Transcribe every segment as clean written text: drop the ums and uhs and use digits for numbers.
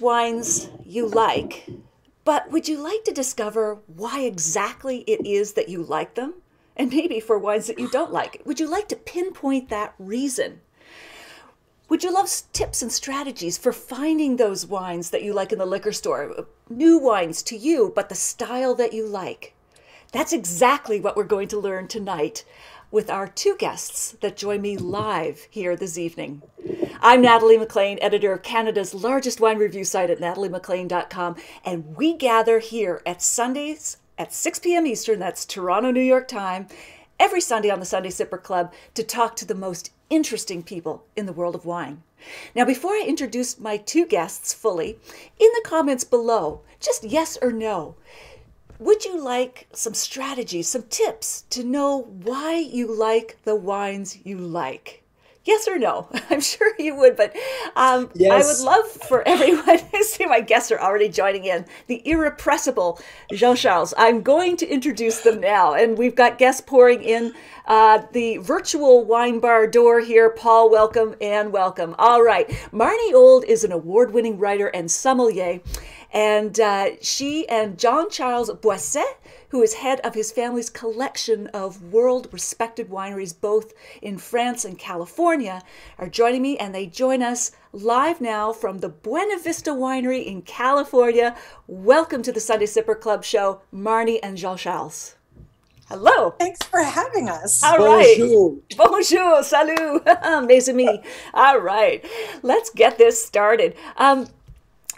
wines you like, but would you like to discover why exactly it is that you like them? And maybe for wines that you don't like, would you like to pinpoint that reason? Would you love tips and strategies for finding those wines that you like in the liquor store? New wines to you, but the style that you like. That's exactly what we're going to learn tonight with our two guests that join me live here this evening. I'm Natalie MacLean, editor of Canada's largest wine review site at nataliemaclean.com, and we gather here at Sundays at 6 p.m. Eastern, that's Toronto, New York time, every Sunday on the Sunday Sipper Club to talk to the most interesting people in the world of wine. Now, before I introduce my two guests fully, in the comments below, just yes or no, would you like some strategies, some tips to know why you like the wines you like? Yes or no? I'm sure you would, but Yes. I would love for everyone to see my guests are already joining in. The irrepressible Jean-Charles. I'm going to introduce them now, and we've got guests pouring in the virtual wine bar door here. Paul, welcome and welcome. All right. Marnie Old is an award-winning writer and sommelier. And she and Jean-Charles Boisset, who is head of his family's collection of world-respected wineries, both in France and California, are joining me, and they join us live now from the Buena Vista Winery in California. Welcome to the Sunday Sipper Club show, Marnie and Jean-Charles. Hello. Thanks for having us. All right. Bonjour. Bonjour. Salut. Mes amis. All right. Let's get this started.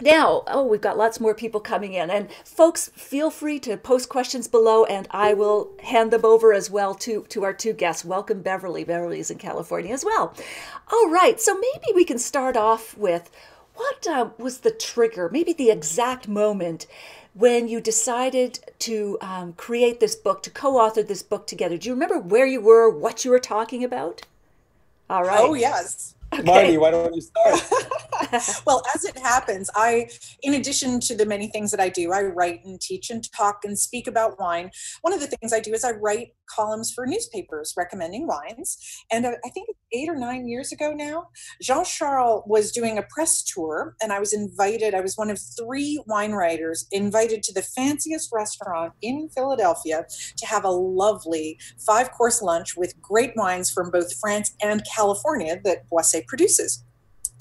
Now, we've got lots more people coming in. And folks, feel free to post questions below, and I will hand them over as well to our two guests. Welcome, Beverly. Beverly's in California as well. All right, so maybe we can start off with what was the trigger, maybe the exact moment when you decided to create this book, to co-author this book together. Do you remember where you were, what you were talking about? All right. Oh, yes. Okay. Marnie, why don't you start? Well, as it happens, in addition to the many things that I do, I write and teach and talk and speak about wine. One of the things I do is I write columns for newspapers recommending wines. And I think 8 or 9 years ago now, Jean-Charles was doing a press tour, and I was invited. I was one of 3 wine writers invited to the fanciest restaurant in Philadelphia to have a lovely 5-course lunch with great wines from both France and California that Boisset produces.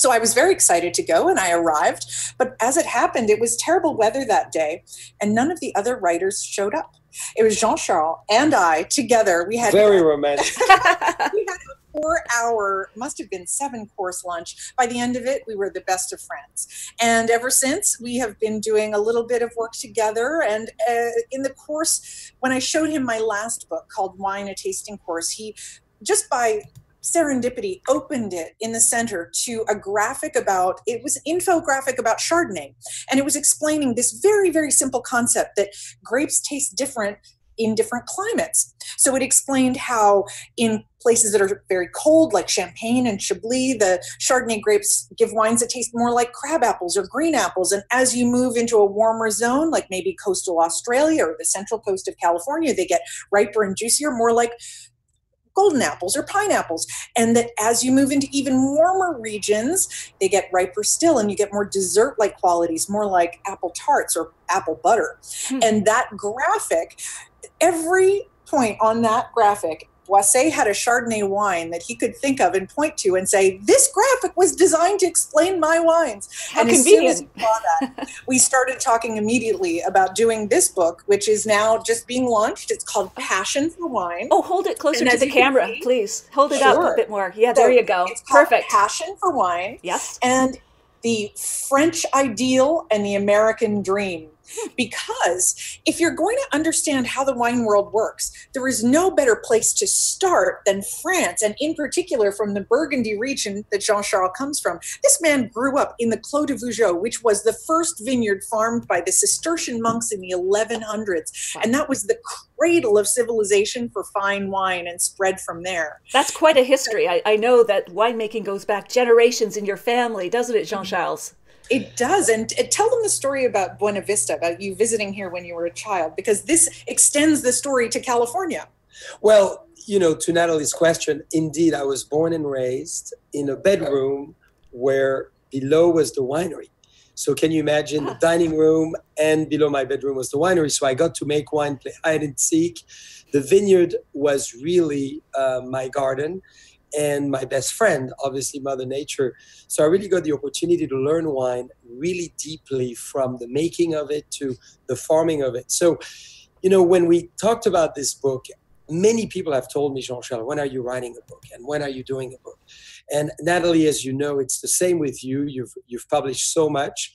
So I was very excited to go, and I arrived. But as it happened, it was terrible weather that day, and none of the other writers showed up. It was Jean-Charles and I together. We had Very romantic. we had a 4-hour, must have been 7-course lunch. By the end of it, we were the best of friends. And ever since, we have been doing a little bit of work together. And in the course, when I showed him my last book called Wine, a Tasting Course, he, just by serendipity, opened it in the center to a graphic about, it was infographic about Chardonnay. And it was explaining this very, very simple concept that grapes taste different in different climates. So it explained how in places that are very cold, like Champagne and Chablis, the Chardonnay grapes give wines that taste more like crab apples or green apples. And as you move into a warmer zone, like maybe coastal Australia or the central coast of California, they get riper and juicier, more like golden apples or pineapples. And that as you move into even warmer regions, they get riper still, and you get more dessert-like qualities, more like apple tarts or apple butter. And that graphic, every point on that graphic, Boisset had a Chardonnay wine that he could think of and point to and say, this graphic was designed to explain my wines. How and convenient. as soon as he saw that, we started talking immediately about doing this book, which is now just being launched. It's called Passion for Wine. Oh, hold it closer And to as the you can camera, see- please. Hold it up Sure. a bit more. Yeah, So there you go. It's called Perfect. Passion for Wine. Yes. And the French ideal and the American dream. Because if you're going to understand how the wine world works, there is no better place to start than France, and in particular from the Burgundy region that Jean-Charles comes from. This man grew up in the Clos de Vougeot, which was the first vineyard farmed by the Cistercian monks in the 1100s. And that was the cradle of civilization for fine wine, and spread from there. That's quite a history. I know that winemaking goes back generations in your family, doesn't it, Jean-Charles? It does. And tell them the story about Buena Vista, about you visiting here when you were a child, because this extends the story to California. Well, to Natalie's question, indeed, I was born and raised in a bedroom where below was the winery. So can you imagine the dining room, and below my bedroom was the winery. So I got to make wine, play hide and seek. The vineyard was really my garden and my best friend, obviously Mother Nature. So I really got the opportunity to learn wine really deeply, from the making of it to the farming of it. So, you know, when we talked about this book, many people have told me, Jean-Charles, when are you writing a book? And when are you doing a book? And Natalie, as you know, it's the same with you. You've published so much.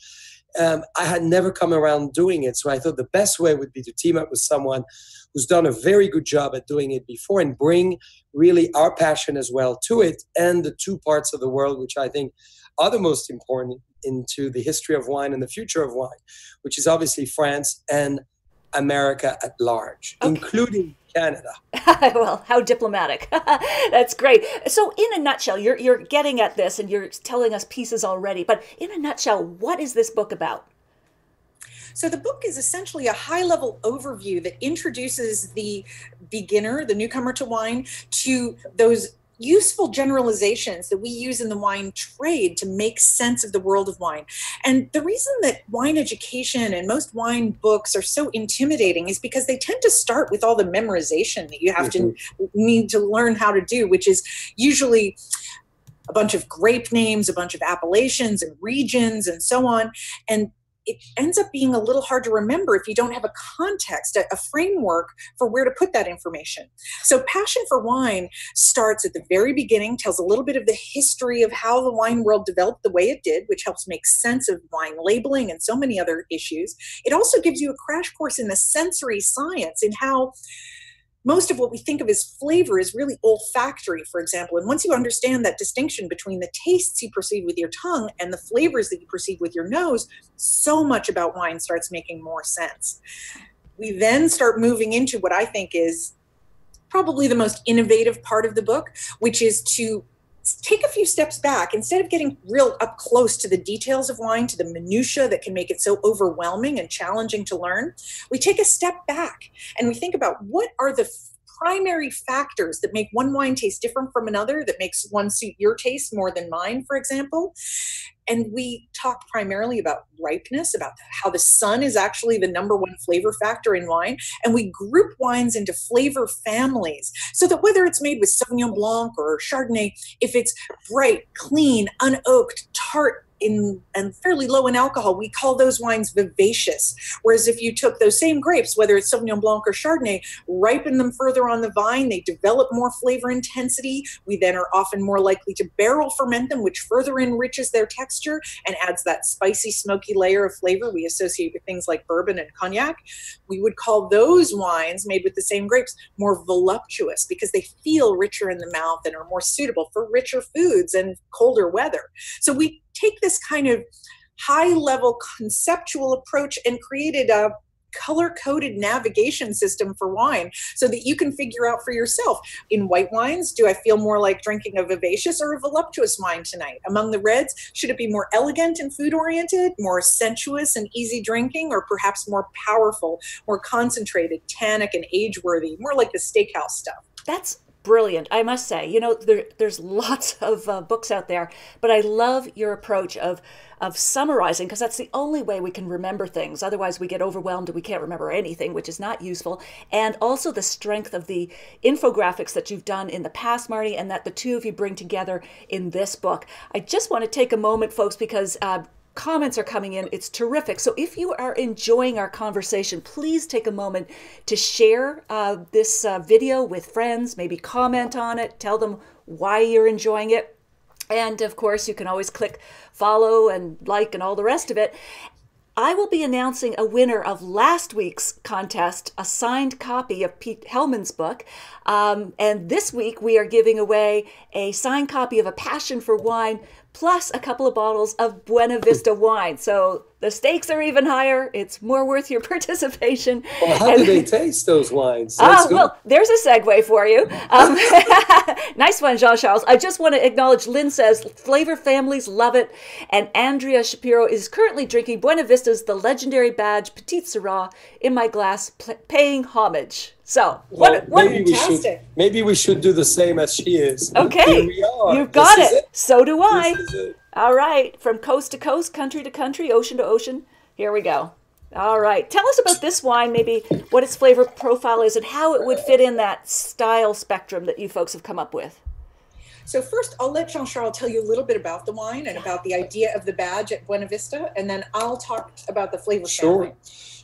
I had never come around doing it. So I thought the best way would be to team up with someone who's done a very good job at doing it before, and bring really our passion as well to it, and the two parts of the world which I think are the most important into the history of wine and the future of wine, which is obviously France and America at large, including Canada. Well, how diplomatic. That's great. So in a nutshell, you're getting at this and you're telling us pieces already, but in a nutshell, what is this book about? So the book is essentially a high-level overview that introduces the beginner, the newcomer to wine, to those useful generalizations that we use in the wine trade to make sense of the world of wine. And the reason that wine education and most wine books are so intimidating is because they tend to start with all the memorization that you have to need to learn how to do, which is usually a bunch of grape names, a bunch of appellations and regions and so on. And it ends up being a little hard to remember if you don't have a context, a framework for where to put that information. So Passion for Wine starts at the very beginning, tells a little bit of the history of how the wine world developed the way it did, which helps make sense of wine labeling and so many other issues. It also gives you a crash course in the sensory science, in how most of what we think of as flavor is really olfactory, for example. And once you understand that distinction between the tastes you perceive with your tongue and the flavors that you perceive with your nose, so much about wine starts making more sense. We then start moving into what I think is probably the most innovative part of the book, which is to take a few steps back. Instead of getting real up close to the details of wine, to the minutia that can make it so overwhelming and challenging to learn, we take a step back and we think about what are the primary factors that make one wine taste different from another, that makes one suit your taste more than mine, for example. And we talk primarily about ripeness, about how the sun is actually the #1 flavor factor in wine. And we group wines into flavor families, so that whether it's made with Sauvignon Blanc or Chardonnay, if it's bright, clean, unoaked, tart, and fairly low in alcohol, we call those wines vivacious. Whereas if you took those same grapes, whether it's Sauvignon Blanc or Chardonnay, ripen them further on the vine, they develop more flavor intensity. We then are often more likely to barrel ferment them, which further enriches their texture and adds that spicy, smoky layer of flavor we associate with things like bourbon and cognac. We would call those wines made with the same grapes more voluptuous, because they feel richer in the mouth and are more suitable for richer foods and colder weather. So we take this kind of high-level conceptual approach and created a color-coded navigation system for wine, so that you can figure out for yourself, in white wines, do I feel more like drinking a vivacious or a voluptuous wine tonight? Among the reds, should it be more elegant and food-oriented, more sensuous and easy drinking, or perhaps more powerful, more concentrated, tannic and age-worthy, more like the steakhouse stuff? That's brilliant, I must say. You know, there's lots of books out there, but I love your approach of summarizing, because that's the only way we can remember things. Otherwise, we get overwhelmed and we can't remember anything, which is not useful. And also the strength of the infographics that you've done in the past, Marty, and that the two of you bring together in this book. I just want to take a moment, folks, because comments are coming in. It's terrific. So if you are enjoying our conversation, please take a moment to share this video with friends, maybe comment on it, tell them why you're enjoying it. And of course, you can always click follow and like and all the rest of it. I will be announcing a winner of last week's contest, a signed copy of Pete Hellman's book. And this week we are giving away a signed copy of A Passion for Wine, plus a couple of bottles of Buena Vista wine. So the stakes are even higher. It's more worth your participation. Well, how do they taste, those wines? Well, there's a segue for you. Nice one, Jean-Charles. I just want to acknowledge, Lynn says, flavor families love it. And Andrea Shapiro is currently drinking Buena Vista's The Legendary Badge Petite Syrah in my glass, paying homage. So, maybe we should do the same as she is. Okay, Here we are. You've got it. So do I. All right, from coast to coast, country to country, ocean to ocean, here we go. All right, tell us about this wine, maybe what its flavor profile is and how it would fit in that style spectrum that you folks have come up with. So first, I'll let Jean-Charles tell you a little bit about the wine and about the idea of the badge at Buena Vista, and then I'll talk about the flavor family.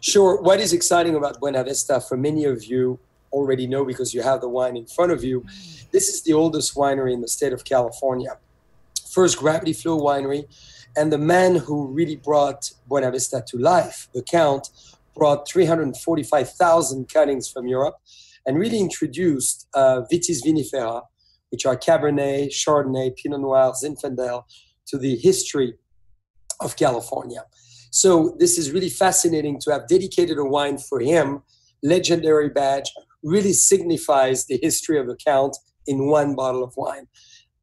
Sure. What is exciting about Buena Vista, for many of you already know because you have the wine in front of you, this is the oldest winery in the state of California. First Gravity Flow winery, and the man who really brought Buena Vista to life, the Count, brought 345,000 cuttings from Europe and really introduced Vitis vinifera, which are Cabernet, Chardonnay, Pinot Noir, Zinfandel, to the history of California. So this is really fascinating to have dedicated a wine for him. Legendary badge really signifies the history of the Count in one bottle of wine.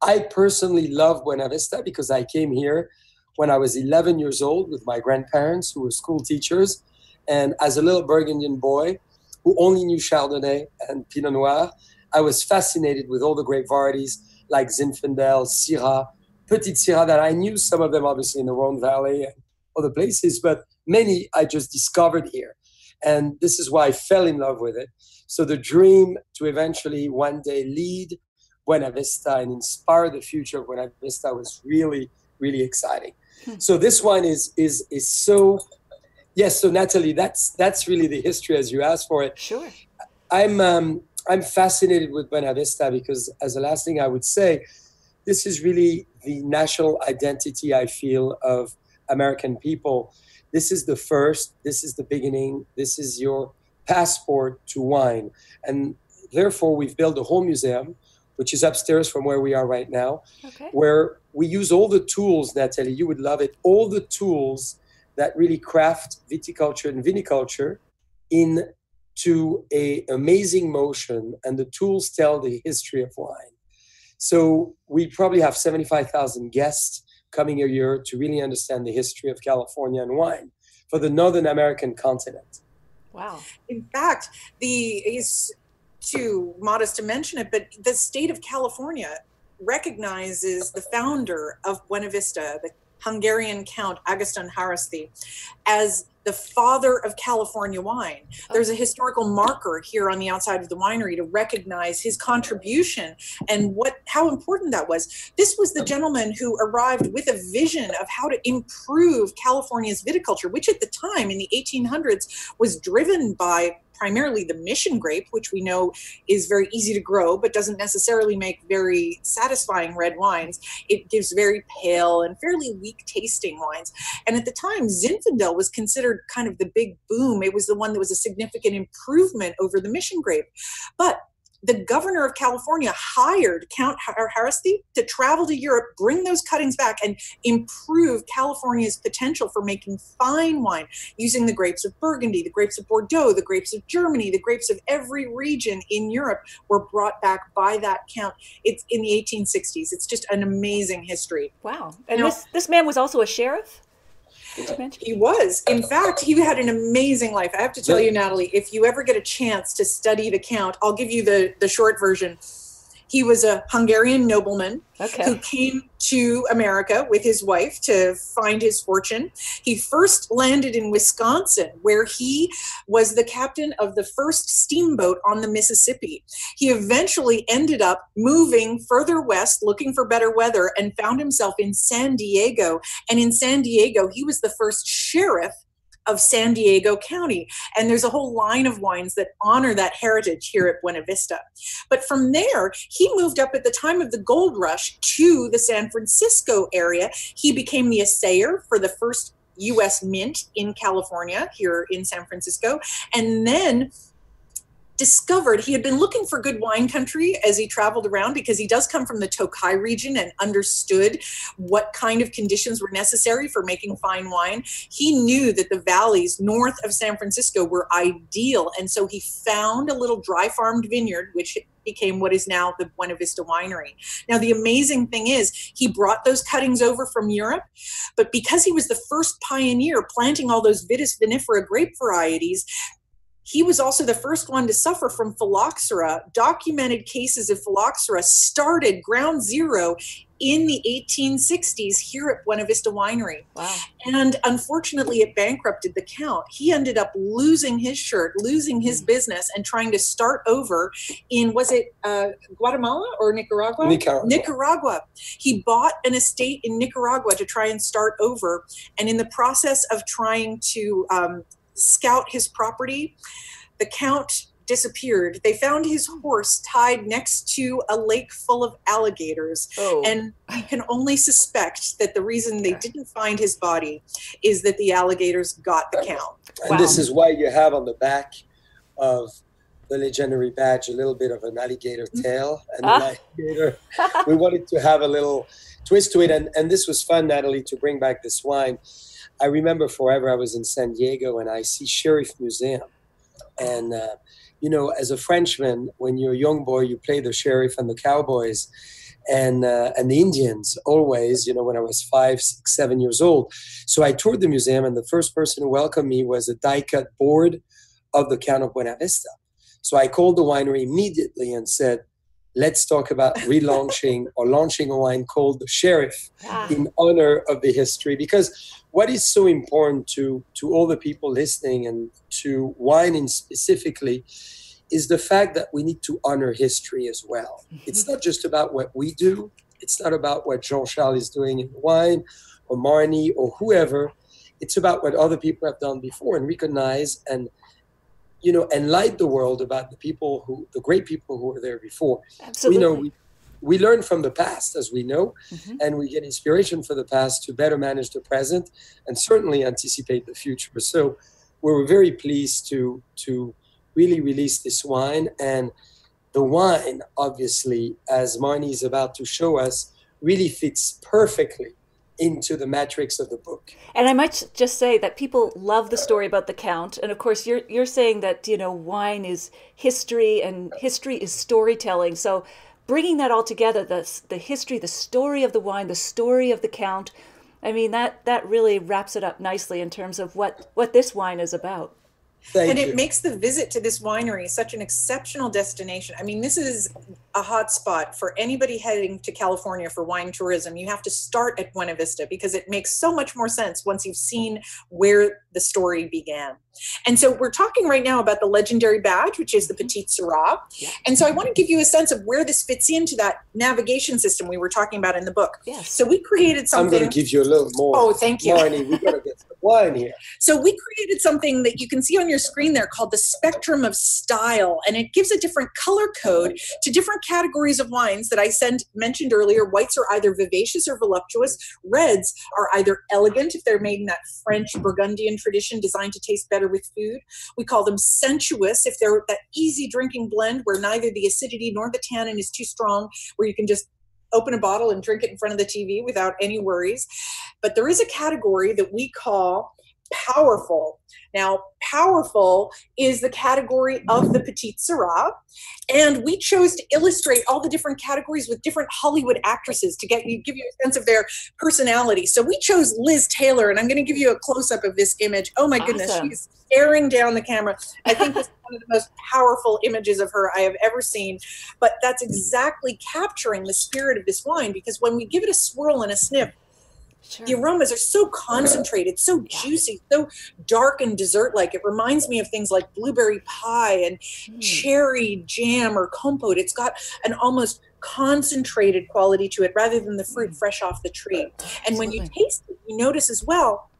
I personally love Buena Vista because I came here when I was 11 years old with my grandparents who were school teachers. And as a little Burgundian boy who only knew Chardonnay and Pinot Noir, I was fascinated with all the grape varieties like Zinfandel, Syrah, Petit Syrah that I knew some of them obviously in the Rhone Valley and other places, but many I just discovered here. And this is why I fell in love with it. So the dream to eventually one day lead Buena Vista and inspire the future of Buena Vista was really, really exciting. So this wine is so, yes, so Natalie, that's really the history as you asked for it. Sure. I'm fascinated with Buena Vista because, as the last thing I would say, this is really the national identity, I feel, of American people. This is the first, this is the beginning, this is your passport to wine. And therefore, we've built a whole museum, which is upstairs from where we are right now, where we use all the tools, Natalie, you would love it, all the tools that really craft viticulture and viniculture into an amazing motion, and the tools tell the history of wine. So we probably have 75,000 guests coming a year to really understand the history of California and wine for the Northern American continent. Wow. In fact, it's too modest to mention it, but the state of California recognizes the founder of Buena Vista, the Hungarian Count Agustin Haraszti, as the father of California wine. There's a historical marker here on the outside of the winery to recognize his contribution and how important that was. This was the gentleman who arrived with a vision of how to improve California's viticulture, which at the time in the 1800s was driven by primarily the mission grape, which we know is very easy to grow, but doesn't necessarily make very satisfying red wines. It gives very pale and fairly weak tasting wines. And at the time, Zinfandel was considered kind of the big boom. It was the one that was a significant improvement over the mission grape. But the governor of California hired Count Haraszti to travel to Europe, bring those cuttings back, and improve California's potential for making fine wine using the grapes of Burgundy, the grapes of Bordeaux, the grapes of Germany, the grapes of every region in Europe were brought back by that count. It's in the 1860s. It's just an amazing history. Wow. And this man was also a sheriff? He was. In fact, he had an amazing life. I have to tell you, Natalie, if you ever get a chance to study the Count, I'll give you the short version. He was a Hungarian nobleman who came to America with his wife to find his fortune. He first landed in Wisconsin, where he was the captain of the first steamboat on the Mississippi. He eventually ended up moving further west, looking for better weather, and found himself in San Diego. And in San Diego, he was the first sheriff of San Diego County. And there's a whole line of wines that honor that heritage here at Buena Vista. But from there, he moved up at the time of the gold rush to the San Francisco area. He became the assayer for the first U.S. mint in California, here in San Francisco. And then discovered he had been looking for good wine country as he traveled around, because he does come from the Tokai region and understood what kind of conditions were necessary for making fine wine. He knew that the valleys north of San Francisco were ideal. And so he found a little dry farmed vineyard, which became what is now the Buena Vista Winery. Now, the amazing thing is he brought those cuttings over from Europe, but because he was the first pioneer planting all those Vitis vinifera grape varieties, he was also the first one to suffer from phylloxera. Documented cases of phylloxera started ground zero in the 1860s here at Buena Vista Winery. Wow. And unfortunately, it bankrupted the Count. He ended up losing his shirt, losing his business, and trying to start over in, was it Guatemala or Nicaragua? Nicaragua. He bought an estate in Nicaragua to try and start over. And in the process of trying to scout his property, the Count disappeared. They found his horse tied next to a lake full of alligators. Oh. And we can only suspect that the reason they didn't find his body is that the alligators got the Count. And this is why you have on the back of the legendary badge a little bit of an alligator tail. And an alligator. We wanted to have a little twist to it. And this was fun, Natalie, to bring back this wine. I remember forever I was in San Diego and I see Sheriff Museum. And, you know, as a Frenchman, when you're a young boy, you play the sheriff and the cowboys and the Indians always, you know, when I was 5, 6, 7 years old. So I toured the museum, and the first person who welcomed me was a die-cut board of the Count of Buena Vista. So I called the winery immediately and said, let's talk about relaunching or launching a wine called the Sheriff in honor of the history. Because what is so important to all the people listening and to wine specifically is the fact that we need to honor history as well. It's not just about what we do. It's not about what Jean-Charles is doing in wine or Marnie or whoever. It's about what other people have done before, and recognize and, you know, enlighten the world about the great people who were there before. Absolutely. You know, we learn from the past, as we know, and we get inspiration for the past to better manage the present and certainly anticipate the future. So we're very pleased to really release this wine. And the wine, obviously, as Marnie is about to show us, really fits perfectly into the matrix of the book. And I might just say that people love the story about the Count. And of course, you're saying that, you know, wine is history and history is storytelling. So bringing that all together, the history, the story of the wine, the story of the Count, I mean, that really wraps it up nicely in terms of what this wine is about. And it makes the visit to this winery such an exceptional destination. I mean, this is a hot spot for anybody heading to California for wine tourism. You have to start at Buena Vista because it makes so much more sense once you've seen where the story began. And so we're talking right now about the legendary badge, which is the Petite Sirah. Yeah. And so I want to give you a sense of where this fits into that navigation system we were talking about in the book. Yes. So we created something. I'm going to give you a little more. Oh, thank you. Marnie, we've got to get some wine here. So we created something that you can see on your screen there called the Spectrum of Style. And it gives a different color code to different categories of wines that I mentioned earlier. Whites are either vivacious or voluptuous. Reds are either elegant if they're made in that French Burgundian tradition designed to taste better with food. We call them sensuous if they're that easy drinking blend where neither the acidity nor the tannin is too strong, where you can just open a bottle and drink it in front of the TV without any worries. But there is a category that we call powerful. Now, powerful is the category of the Petite Sirah, and we chose to illustrate all the different categories with different Hollywood actresses to give you a sense of their personality. So we chose Liz Taylor, and I'm going to give you a close-up of this image. Oh my goodness, she's staring down the camera. I think this is one of the most powerful images of her I have ever seen, but that's exactly capturing the spirit of this wine, because when we give it a swirl and a sniff, sure, the aromas are so concentrated, so juicy, so dark and dessert-like. It reminds me of things like blueberry pie and cherry jam or compote. It's got an almost concentrated quality to it rather than the fruit fresh off the tree. And when you taste it, you notice as well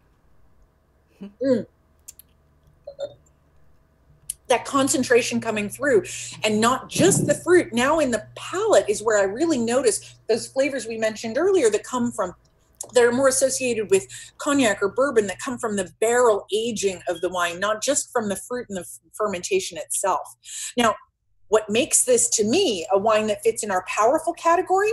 that concentration coming through, and not just the fruit. Now in the palate is where I really notice those flavors we mentioned earlier that are more associated with cognac or bourbon, that come from the barrel aging of the wine, not just from the fruit and the fermentation itself. Now, what makes this, to me, a wine that fits in our powerful category,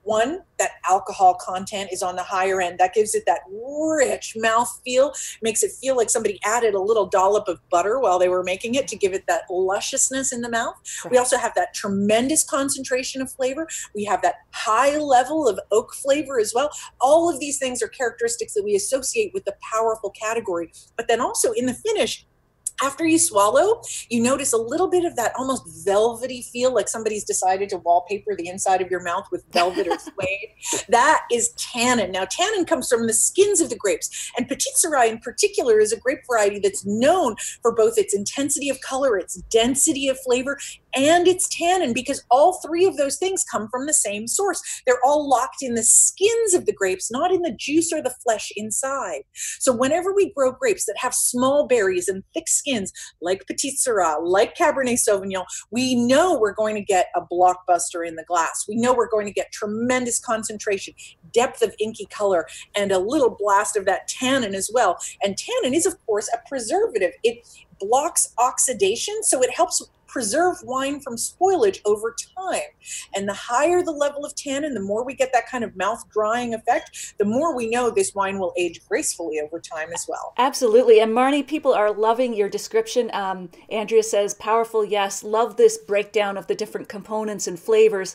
one, that alcohol content is on the higher end. That gives it that rich mouthfeel, makes it feel like somebody added a little dollop of butter while they were making it to give it that lusciousness in the mouth. Right. We also have that tremendous concentration of flavor. We have that high level of oak flavor as well. All of these things are characteristics that we associate with the powerful category. But then also in the finish, After you swallow, you notice a little bit of that almost velvety feel, like somebody's decided to wallpaper the inside of your mouth with velvet or suede. That is tannin. Now, tannin comes from the skins of the grapes, and Petite Sirah in particular is a grape variety that's known for both its intensity of color, its density of flavor, and its tannin, because all three of those things come from the same source. They're all locked in the skins of the grapes, not in the juice or the flesh inside. So whenever we grow grapes that have small berries and thick skins, like Petite Sirah, like Cabernet Sauvignon, we know we're going to get a blockbuster in the glass. We know we're going to get tremendous concentration, depth of inky color, and a little blast of that tannin as well. And tannin is, of course, a preservative. It blocks oxidation, so it helps preserve wine from spoilage over time. And the higher the level of tannin, the more we get that kind of mouth drying effect, the more we know this wine will age gracefully over time as well. Absolutely. And Marnie, people are loving your description. Andrea says, powerful, yes. Love this breakdown of the different components and flavors.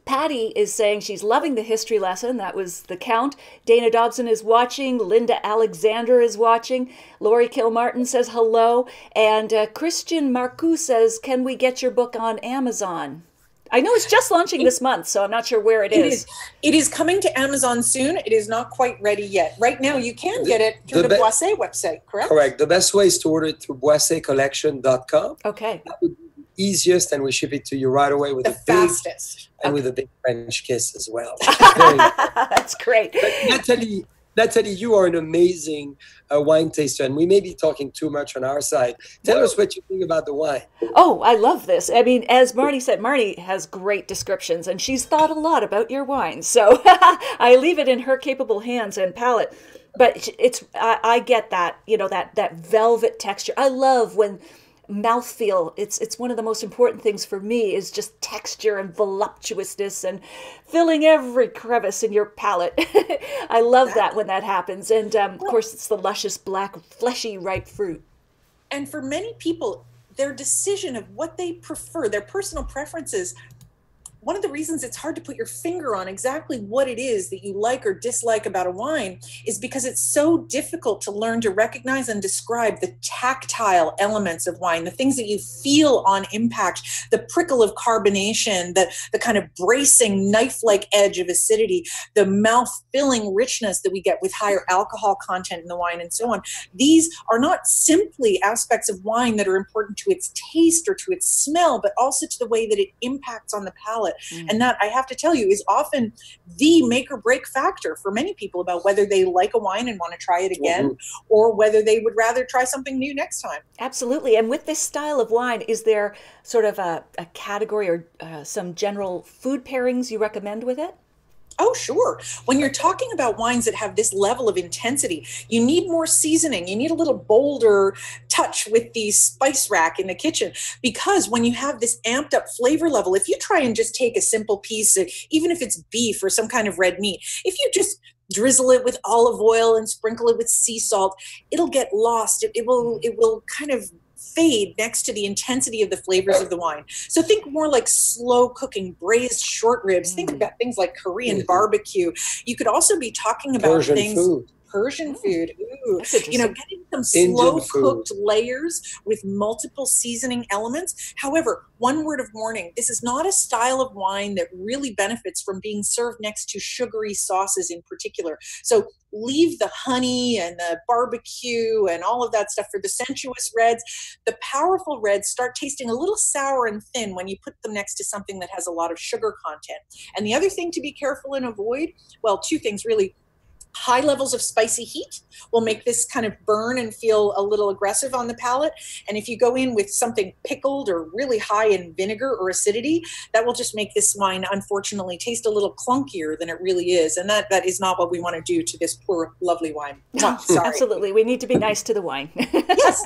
Patty is saying she's loving the history lesson. That was the count. Dana Dobson is watching. Linda Alexander is watching. Lori Kilmartin says hello. And Christian Marcoux says, can we get your book on Amazon? I know it's just launching this month, so I'm not sure where it is. It is coming to Amazon soon. It is not quite ready yet. Right now, you can get it through the Boisset website, correct? Correct. The best way is to order it through boissetcollection.com. Okay. That would be the easiest, and we ship it to you right away with the fastest. And with a big French kiss as well. That's great. But Natalie, you are an amazing wine taster, and we may be talking too much on our side. Tell us what you think about the wine. Oh, I love this. I mean, as Marnie said, Marnie has great descriptions, and she's thought a lot about your wine. So I leave it in her capable hands and palate. But I get that, that velvet texture. I love when mouthfeel, it's one of the most important things for me, is just texture and voluptuousness and filling every crevice in your palate. I love that when that happens. And of course, it's the luscious, black, fleshy, ripe fruit. And for many people, their decision of what they prefer, their personal preferences, one of the reasons it's hard to put your finger on exactly what it is that you like or dislike about a wine is because it's so difficult to learn to recognize and describe the tactile elements of wine, the things that you feel on impact, the prickle of carbonation, the kind of bracing knife-like edge of acidity, the mouth-filling richness that we get with higher alcohol content in the wine, and so on. These are not simply aspects of wine that are important to its taste or to its smell, but also to the way that it impacts on the palate. And that, I have to tell you, is often the make or break factor for many people about whether they like a wine and want to try it again, or whether they would rather try something new next time. Absolutely. And with this style of wine, is there sort of a category or some general food pairings you recommend with it? Oh, sure. When you're talking about wines that have this level of intensity, you need more seasoning. You need a little bolder touch with the spice rack in the kitchen, because when you have this amped up flavor level, if you try and just take a simple piece, even if it's beef or some kind of red meat, if you just drizzle it with olive oil and sprinkle it with sea salt, it'll get lost. It will kind of fade next to the intensity of the flavors of the wine. So think more like slow cooking, braised short ribs. Think about things like Korean barbecue. You could also be talking about Persian food. Ooh. Getting some slow cooked layers with multiple seasoning elements. However, one word of warning, this is not a style of wine that really benefits from being served next to sugary sauces in particular. So leave the honey and the barbecue and all of that stuff for the sensuous reds. The powerful reds start tasting a little sour and thin when you put them next to something that has a lot of sugar content. And the other thing to be careful and avoid, well, two things really. High levels of spicy heat will make this kind of burn and feel a little aggressive on the palate. And if you go in with something pickled or really high in vinegar or acidity, that will just make this wine, unfortunately, taste a little clunkier than it really is. And that is not what we want to do to this poor, lovely wine. No, sorry. Absolutely. We need to be nice to the wine. Yes.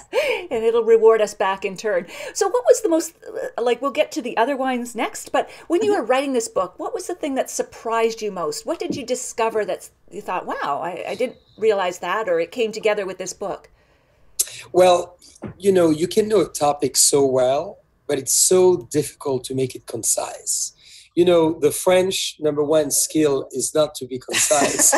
And it'll reward us back in turn. So what was the most, we'll get to the other wines next, but when you were writing this book, what was the thing that surprised you most? What did you discover that you thought, wow, I didn't realize that, or it came together with this book? Well, you can know a topic so well, but it's so difficult to make it concise. The French number one skill is not to be concise.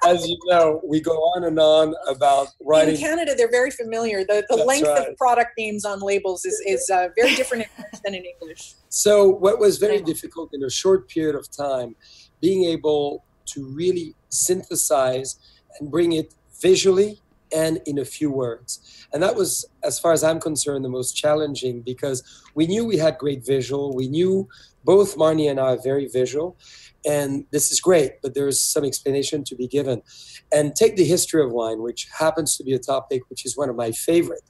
as you know, we go on and on about writing. In Canada, they're very familiar. The length of product names on labels is very different in French than in English. So what was very difficult in a short period of time, being able to really synthesize and bring it visually and in a few words. And that was, as far as I'm concerned, the most challenging, because we knew we had great visual. We knew both Marnie and I are very visual, and this is great, but there's some explanation to be given. And take the history of wine, which happens to be a topic which is one of my favorite,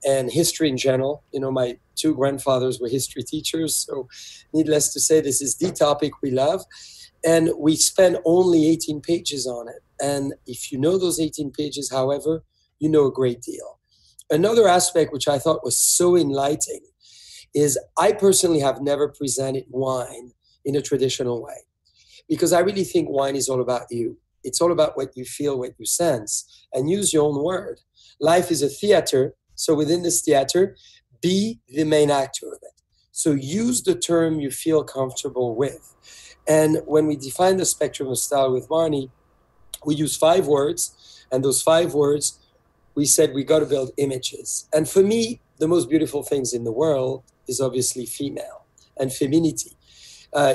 and history in general. You know, my two grandfathers were history teachers, so needless to say, this is the topic we love. And we spent only 18 pages on it. And if you know those 18 pages, however, you know a great deal. Another aspect which I thought was so enlightening is I personally have never presented wine in a traditional way, because I really think wine is all about you. It's all about what you feel, what you sense, and use your own word. Life is a theater, so within this theater, be the main actor of it. So use the term you feel comfortable with. And when we define the spectrum of style with Marnie, we use 5 words, and those 5 words, we said we got to build images. And for me, the most beautiful things in the world is obviously female and femininity.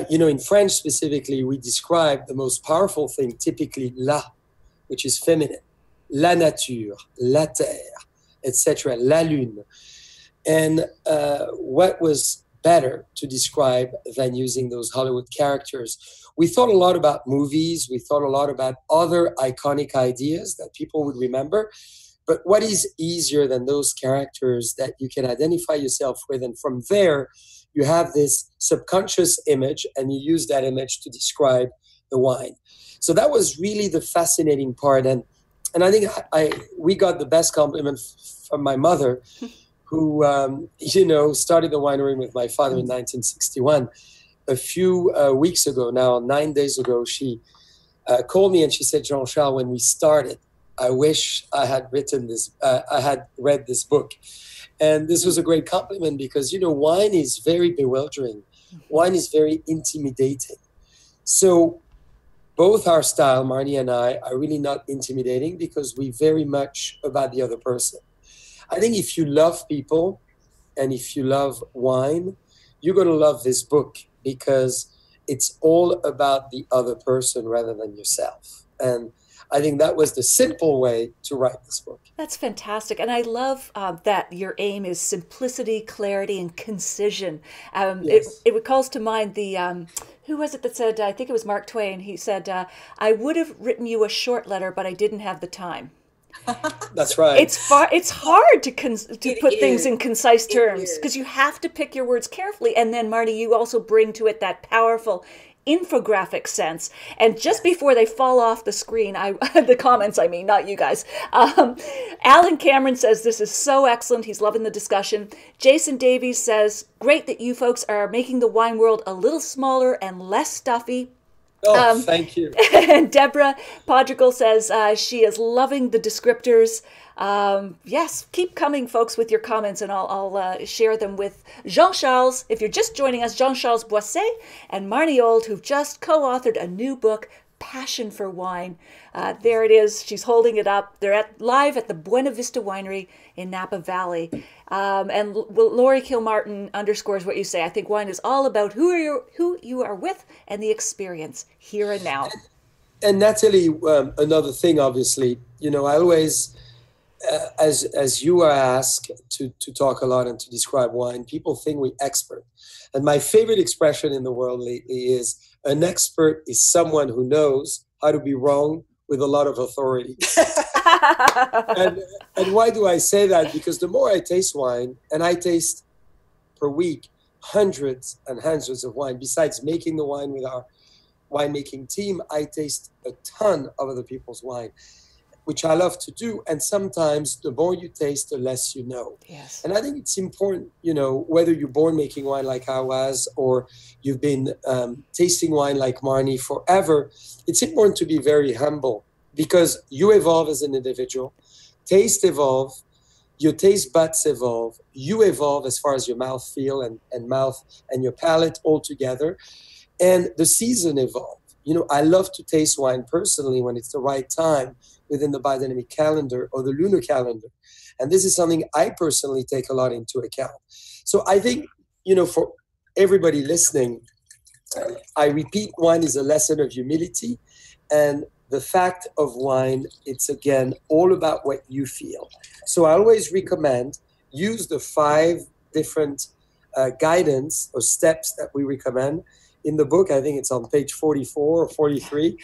You know, in French specifically, we describe the most powerful thing, typically la, which is feminine, la nature, la terre, etc., la lune. And what was better to describe than using those Hollywood characters? We thought a lot about movies. We thought a lot about other iconic ideas that people would remember. But what is easier than those characters that you can identify yourself with? And from there, you have this subconscious image, and you use that image to describe the wine. So that was really the fascinating part. And I think we got the best compliment from my mother, who, you know, started the winery with my father in 1961. A few weeks ago now, 9 days ago, she called me and she said, Jean-Charles, when we started, I wish I had written this, I had read this book. And this was a great compliment because, you know, wine is very bewildering. Wine is very intimidating. So both our style, Marnie and I, are really not intimidating because we very much about the other person. I think if you love people and if you love wine, you're going to love this book because it's all about the other person rather than yourself. And I think that was the simple way to write this book. That's fantastic. And I love that your aim is simplicity, clarity, and concision. Yes. It recalls to mind the, who was it that said, I think it was Mark Twain, he said, I would have written you a short letter, but I didn't have the time. That's right. It's hard to put things in concise terms because you have to pick your words carefully. And then, Marnie, you also bring to it that powerful infographic sense. And just before they fall off the screen, the comments, I mean, not you guys. Alan Cameron says, this is so excellent. He's loving the discussion. Jason Davies says, great that you folks are making the wine world a little smaller and less stuffy. Oh, thank you. And Deborah Podrigal says she is loving the descriptors. Yes, keep coming, folks, with your comments, and I'll share them with Jean-Charles. If you're just joining us, Jean-Charles Boisset and Marnie Auld, who've just co-authored a new book, Passion for Wine. There it is. She's holding it up. They're live at the Buena Vista Winery in Napa Valley. And Laurie Kilmartin underscores what you say. I think wine is all about who you are with and the experience here and now. And Natalie, another thing, obviously, you know, I always, as you are asked to talk a lot and to describe wine, people think we're expert. And my favorite expression in the world lately is an expert is someone who knows how to be wrong with a lot of authority. and why do I say that? Because the more I taste wine, and I taste per week hundreds and hundreds of wine, besides making the wine with our winemaking team, I taste a ton of other people's wine, which I love to do. And sometimes the more you taste, the less you know. Yes. And I think it's important, you know, whether you're born making wine like I was, or you've been tasting wine like Marnie forever, it's important to be very humble because you evolve as an individual. Taste evolve, your taste buds evolve, you evolve as far as your mouth feel and mouth and your palate all together. And the season evolve. I love to taste wine personally when it's the right time within the biodynamic calendar or the lunar calendar. And this is something I personally take a lot into account. So I think, for everybody listening, I repeat, wine is a lesson of humility. And the fact of wine, it's again all about what you feel. So I always recommend use the 5 different guidance or steps that we recommend in the book. I think it's on page 44 or 43.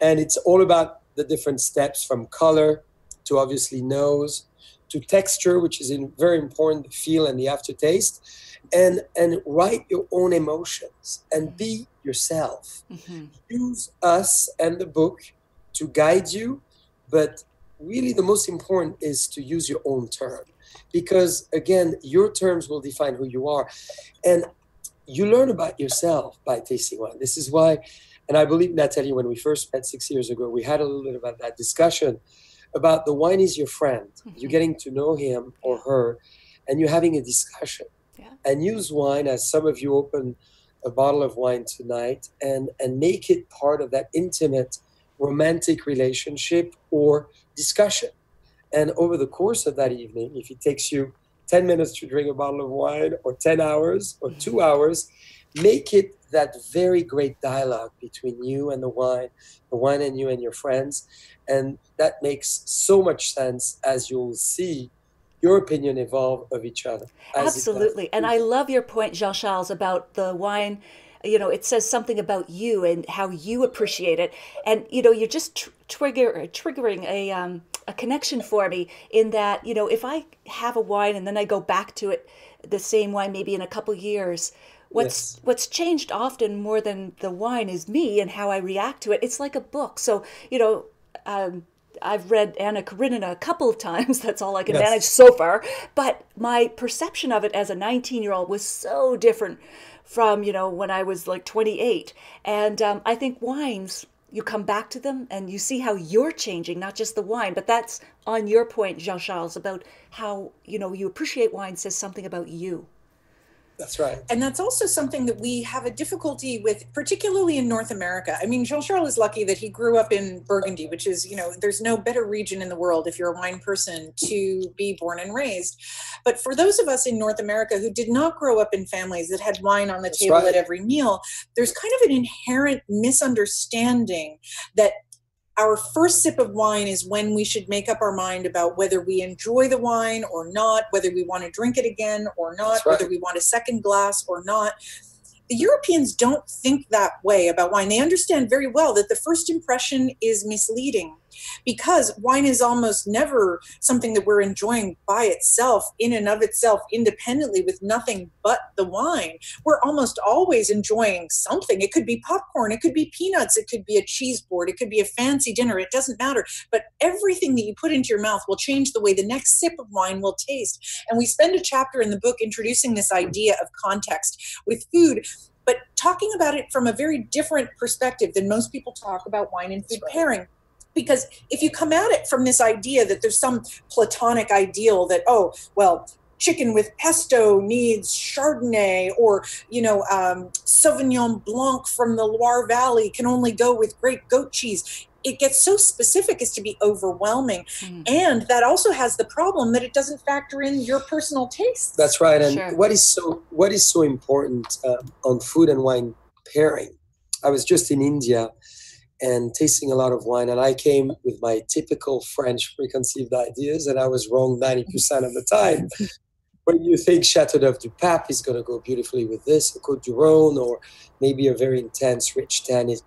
And it's all about the different steps, from color to obviously nose to texture, which is very important, the feel and the aftertaste. And write your own emotions and be yourself. Mm-hmm. Use us and the book to guide you, but really the most important is to use your own term, because again, your terms will define who you are. And you learn about yourself by tasting wine. This is why, and I believe, Nathalie, when we first met 6 years ago, we had a little bit about that discussion about the wine is your friend. Mm-hmm. You're getting to know him or her, and you're having a discussion. And use wine, as some of you open a bottle of wine tonight, and make it part of that intimate, romantic relationship or discussion. And over the course of that evening, if it takes you 10 minutes to drink a bottle of wine, or 10 hours, or 2 hours, make it that very great dialogue between you and the wine and you and your friends. And that makes so much sense, as you'll see your opinion evolve of each other. Absolutely. And I love your point, Jean-Charles, about the wine. It says something about you and how you appreciate it. And, you're just triggering a connection for me, in that, if I have a wine and then I go back to it, the same wine, maybe in a couple years, what's changed often more than the wine is me and how I react to it. It's like a book. So, I've read Anna Karenina a couple of times. That's all I can manage so far. But my perception of it as a 19-year-old was so different from, when I was like 28. And I think wines, you come back to them and you see how you're changing, not just the wine. But that's on your point, Jean-Charles, about how, you appreciate wine says something about you. That's right. And that's also something that we have a difficulty with, particularly in North America. I mean, Jean-Charles is lucky that he grew up in Burgundy, which is, there's no better region in the world, if you're a wine person, to be born and raised. But for those of us in North America who did not grow up in families that had wine on the table at every meal, there's kind of an inherent misunderstanding that our first sip of wine is when we should make up our mind about whether we enjoy the wine or not, whether we want to drink it again or not, whether we want a second glass or not. The Europeans don't think that way about wine. They understand very well that the first impression is misleading, because wine is almost never something that we're enjoying by itself, in and of itself, independently, with nothing but the wine. We're almost always enjoying something. It could be popcorn, it could be peanuts, it could be a cheese board, it could be a fancy dinner, it doesn't matter. But everything that you put into your mouth will change the way the next sip of wine will taste. And we spend a chapter in the book introducing this idea of context with food, but talking about it from a very different perspective than most people talk about wine and food pairing. Because if you come at it from this idea that there's some platonic ideal that, chicken with pesto needs Chardonnay, or, Sauvignon Blanc from the Loire Valley can only go with great goat cheese, it gets so specific as to be overwhelming. And that also has the problem that it doesn't factor in your personal tastes. That's right. And what is so important on food and wine pairing, I was just in India and tasting a lot of wine, and I came with my typical French preconceived ideas, and I was wrong 90% of the time. When you think Châteauneuf du Pape is going to go beautifully with this, or Côte du Rhône, or maybe a very intense, rich tannic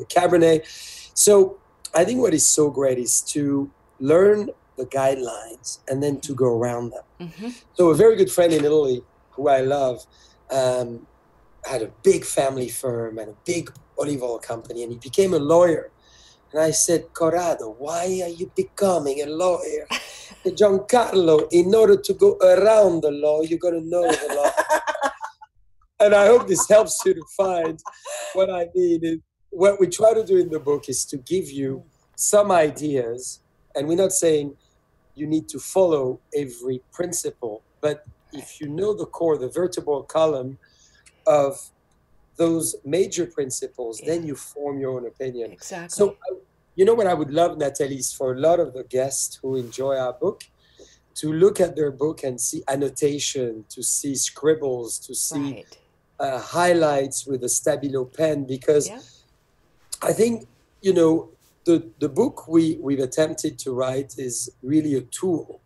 Cabernet. So I think what is so great is to learn the guidelines and then to go around them. Mm-hmm. So a very good friend in Italy, who I love, had a big family firm and a big olive oil company, and he became a lawyer. And I said, Corrado, why are you becoming a lawyer? Giancarlo, in order to go around the law, you're going to know the law. And I hope this helps you to find what I mean. What we try to do in the book is to give you some ideas. And we're not saying you need to follow every principle, but if you know the core, the vertebral column of those major principles, Yeah. then you form your own opinion. Exactly. So, you know what I would love, Natalie, is for a lot of the guests who enjoy our book to look at their book and see annotation, to see scribbles, to see Right. highlights with a Stabilo pen, because Yeah. I think, you know, the book we've attempted to write is really a tool,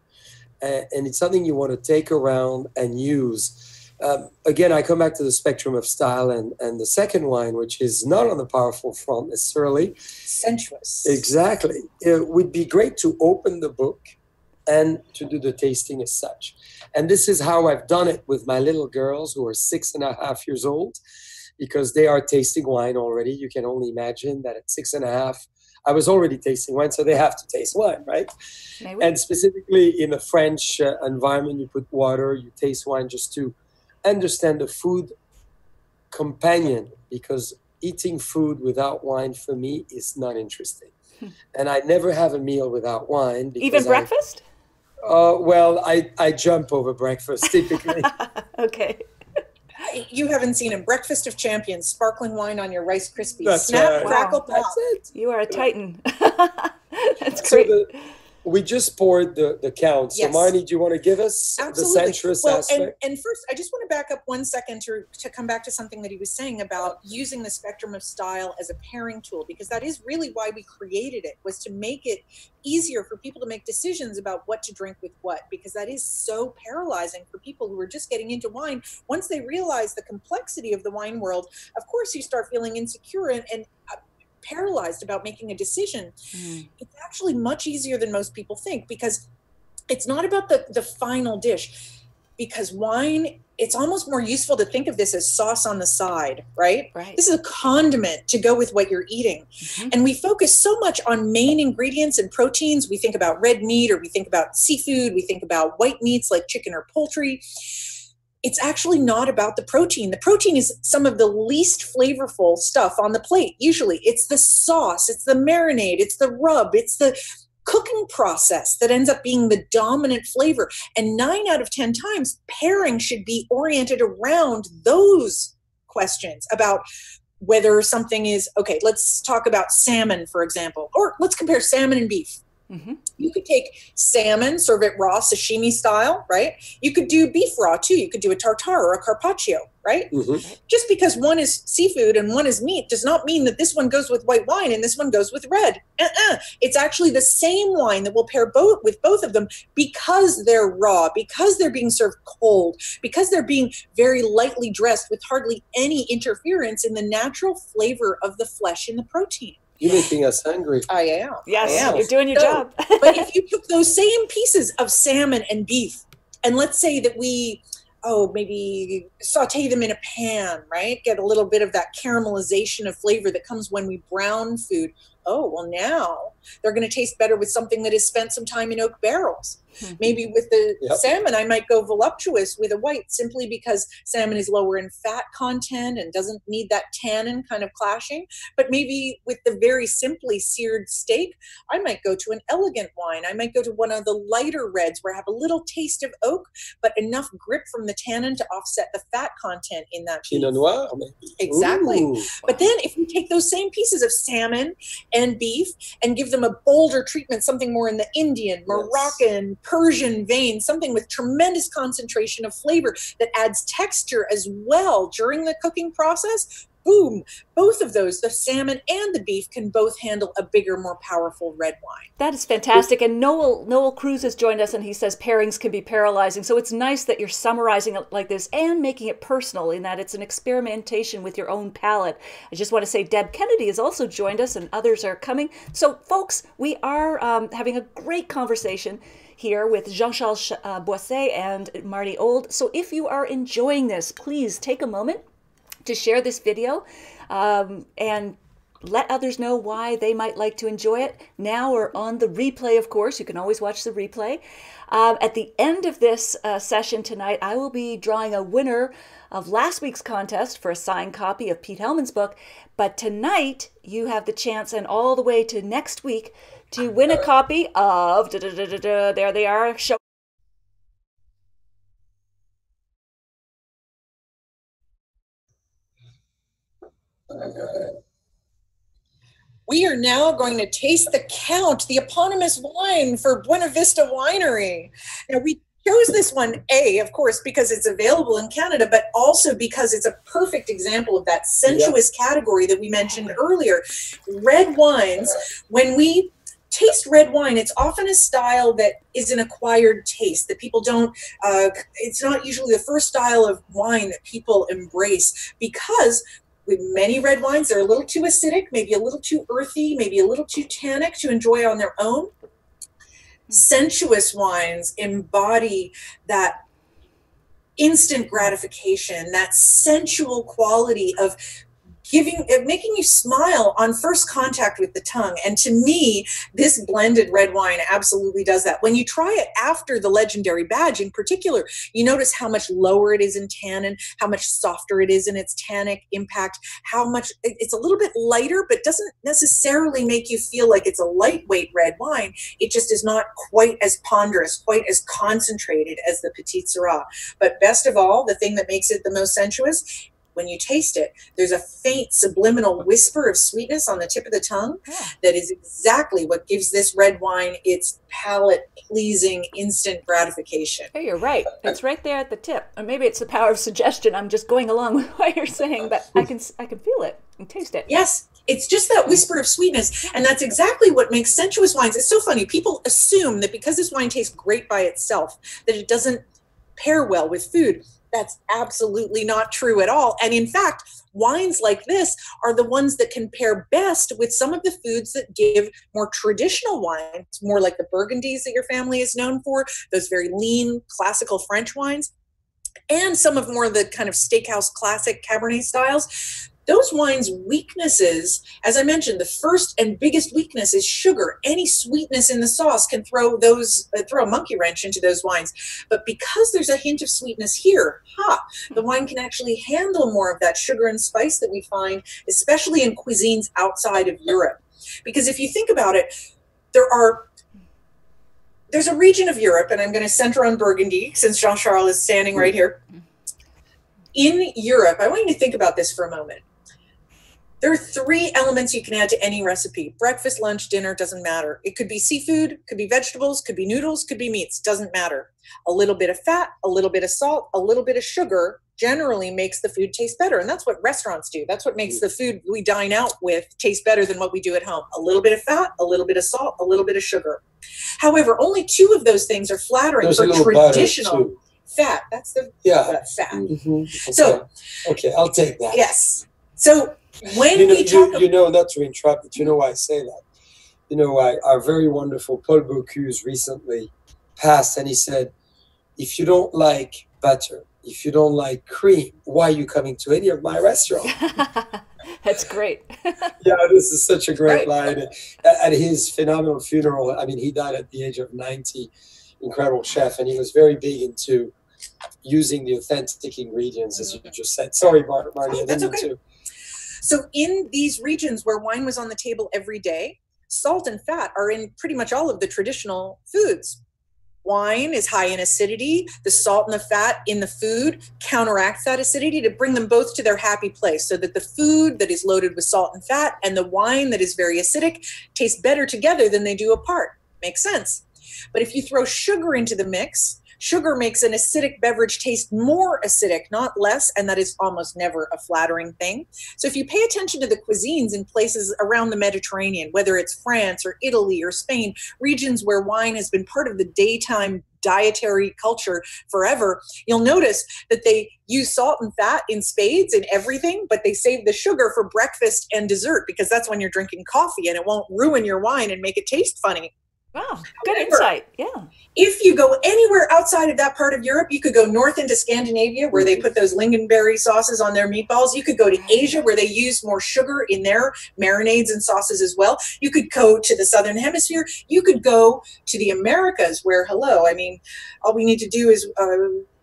and it's something you want to take around and use. Again, I come back to the spectrum of style and the second wine, which is not on the powerful front necessarily. Sensuous. Exactly. It would be great to open the book and to do the tasting as such. And this is how I've done it with my little girls who are 6.5 years old, because they are tasting wine already. You can only imagine that at 6.5, I was already tasting wine, so they have to taste wine, right? Maybe. And specifically in a French environment, you put water, you taste wine just to understand the food companion, because eating food without wine for me is not interesting. And I never have a meal without wine. Even breakfast? Well, I jump over breakfast typically. Okay. You haven't seen a breakfast of champions, sparkling wine on your Rice Krispies. That's Snap, right. crackle, pop. That's it. You are a titan. That's So great. we just poured the count. So Yes. Marnie, do you want to give us Absolutely. the sensuous aspect? And first, I just want to back up 1 second to come back to something that he was saying about using the spectrum of style as a pairing tool, because that is really why we created it, was to make it easier for people to make decisions about what to drink with what, because that is so paralyzing for people who are just getting into wine. Once they realize the complexity of the wine world, of course you start feeling insecure and paralyzed about making a decision. It's actually much easier than most people think, because it's not about the final dish. Because wine, it's almost more useful to think of this as sauce on the side, right? Right. This is a condiment to go with what you're eating. And we focus so much on main ingredients and proteins. We think about red meat, or we think about seafood, we think about white meats like chicken or poultry. It's actually not about the protein. The protein is some of the least flavorful stuff on the plate. Usually it's the sauce, it's the marinade, it's the rub, it's the cooking process that ends up being the dominant flavor. And 9 out of 10 times, pairing should be oriented around those questions about whether something is, okay, let's talk about salmon, for example, or let's compare salmon and beef. You could take salmon, serve it raw, sashimi style, right? You could do beef raw too. You could do a tartare or a carpaccio, right? Just because one is seafood and one is meat does not mean that this one goes with white wine and this one goes with red. It's actually the same wine that will pair with both of them, because they're raw, because they're being served cold, because they're being very lightly dressed with hardly any interference in the natural flavor of the flesh and the protein. You're making us hungry. I am. Yes, I am. you're doing your job. But if you took those same pieces of salmon and beef, and let's say that we, maybe saute them in a pan, right? Get a little bit of that caramelization of flavor that comes when we brown food. Now they're going to taste better with something that has spent some time in oak barrels. Maybe with the salmon, I might go voluptuous with a white, simply because salmon is lower in fat content and doesn't need that tannin kind of clashing. But maybe with the very simply seared steak, I might go to an elegant wine. I might go to one of the lighter reds where I have a little taste of oak, but enough grip from the tannin to offset the fat content in that beef. Pinot Noir, maybe. Exactly. Ooh. But then if we take those same pieces of salmon and beef and give them a bolder treatment, something more in the Indian, Moroccan, Persian vein, something with tremendous concentration of flavor that adds texture as well during the cooking process, boom, both of those, the salmon and the beef, can both handle a bigger, more powerful red wine. That is fantastic. And Noel Cruz has joined us, and he says pairings can be paralyzing. So it's nice that you're summarizing it like this and making it personal, in that it's an experimentation with your own palate. I just want to say Deb Kennedy has also joined us, and others are coming. So folks, we are having a great conversation here with Jean-Charles Boisset and Marty Old. So if you are enjoying this, please take a moment to share this video and let others know why they might like to enjoy it now or on the replay. Of course, you can always watch the replay. At the end of this session tonight, I will be drawing a winner of last week's contest for a signed copy of Pete Hellman's book. But tonight, you have the chance, and all the way to next week, to win a copy of, there they are, show. We are now going to taste the Count, the eponymous wine for Buena Vista Winery. Now, we chose this one, of course, because it's available in Canada, but also because it's a perfect example of that sensuous category that we mentioned earlier. Red wines, when we taste red wine, it's often a style that is an acquired taste that people don't, it's not usually the first style of wine that people embrace, because with many red wines, they're a little too acidic, maybe a little too earthy, maybe a little too tannic to enjoy on their own. Sensuous wines embody that instant gratification, that sensual quality of making you smile on first contact with the tongue. And to me, this blended red wine absolutely does that. When you try it after the Legendary Badge in particular, you notice how much lower it is in tannin, how much softer it is in its tannic impact, how much it's a little bit lighter, but doesn't necessarily make you feel like it's a lightweight red wine. It just is not quite as ponderous, quite as concentrated as the Petit Syrah. But best of all, the thing that makes it the most sensuous, when you taste it, there's a faint subliminal whisper of sweetness on the tip of the tongue that is exactly what gives this red wine its palate-pleasing instant gratification. Hey, you're right. It's right there at the tip. Or maybe it's the power of suggestion. I'm just going along with what you're saying, but I can feel it and taste it. Yes. It's just that whisper of sweetness, and that's exactly what makes sensuous wines. It's so funny. People assume that because this wine tastes great by itself, that it doesn't pair well with food. That's absolutely not true at all. And in fact, wines like this are the ones that can pair best with some of the foods that give more traditional wines, more like the Burgundies that your family is known for, those very lean, classical French wines, and some of more of the kind of steakhouse classic Cabernet styles. Those wines' weaknesses, as I mentioned, the first and biggest weakness is sugar. Any sweetness in the sauce can throw a monkey wrench into those wines. But because there's a hint of sweetness here, the wine can actually handle more of that sugar and spice that we find, especially in cuisines outside of Europe. Because if you think about it, there's a region of Europe, and I'm going to center on Burgundy since Jean-Charles is standing right here. In Europe, I want you to think about this for a moment. There are 3 elements you can add to any recipe. Breakfast, lunch, dinner, doesn't matter. It could be seafood, could be vegetables, could be noodles, could be meats, doesn't matter. A little bit of fat, a little bit of salt, a little bit of sugar generally makes the food taste better. And that's what restaurants do. That's what makes the food we dine out with taste better than what we do at home. A little bit of fat, a little bit of salt, a little bit of sugar. However, only 2 of those things are flattering for traditional fat. That's the fat. Mm-hmm. So, okay, I'll take that. Yes. So when we talk about, not to interrupt, but you know why I say that? Our very wonderful Paul Bocuse recently passed, and he said, if you don't like butter, if you don't like cream, why are you coming to any of my restaurants? That's great. Yeah, this is such a great line. At his phenomenal funeral, I mean, he died at the age of 90, incredible chef, and he was very big into using the authentic ingredients, as you just said. Sorry, Marnie, I didn't mean to. So in these regions where wine was on the table every day, salt and fat are in pretty much all of the traditional foods. Wine is high in acidity. The salt and the fat in the food counteracts that acidity to bring them both to their happy place, so that the food that is loaded with salt and fat and the wine that is very acidic taste better together than they do apart. Makes sense. But if you throw sugar into the mix, sugar makes an acidic beverage taste more acidic, not less, and that is almost never a flattering thing. So if you pay attention to the cuisines in places around the Mediterranean, whether it's France or Italy or Spain, regions where wine has been part of the daytime dietary culture forever, you'll notice that they use salt and fat in spades in everything, but they save the sugar for breakfast and dessert, because that's when you're drinking coffee and it won't ruin your wine and make it taste funny. Wow, good insight. Yeah. If you go anywhere outside of that part of Europe, you could go north into Scandinavia, where they put those lingonberry sauces on their meatballs. You could go to Asia, where they use more sugar in their marinades and sauces as well. You could go to the Southern Hemisphere. You could go to the Americas, where, all we need to do is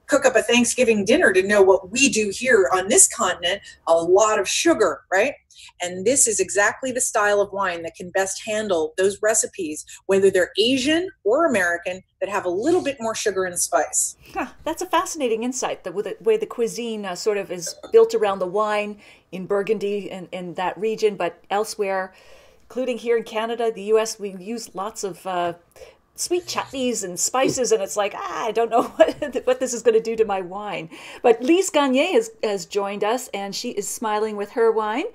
cook up a Thanksgiving dinner to know what we do here on this continent. A lot of sugar, right? And this is exactly the style of wine that can best handle those recipes, whether they're Asian or American, that have a little bit more sugar and spice. Huh, that's a fascinating insight, the way the cuisine sort of is built around the wine in Burgundy and in that region, but elsewhere, including here in Canada, the US, we use lots of sweet chutneys and spices, and it's like, I don't know what this is going to do to my wine. But Lise Gagné has joined us, and she is smiling with her wine.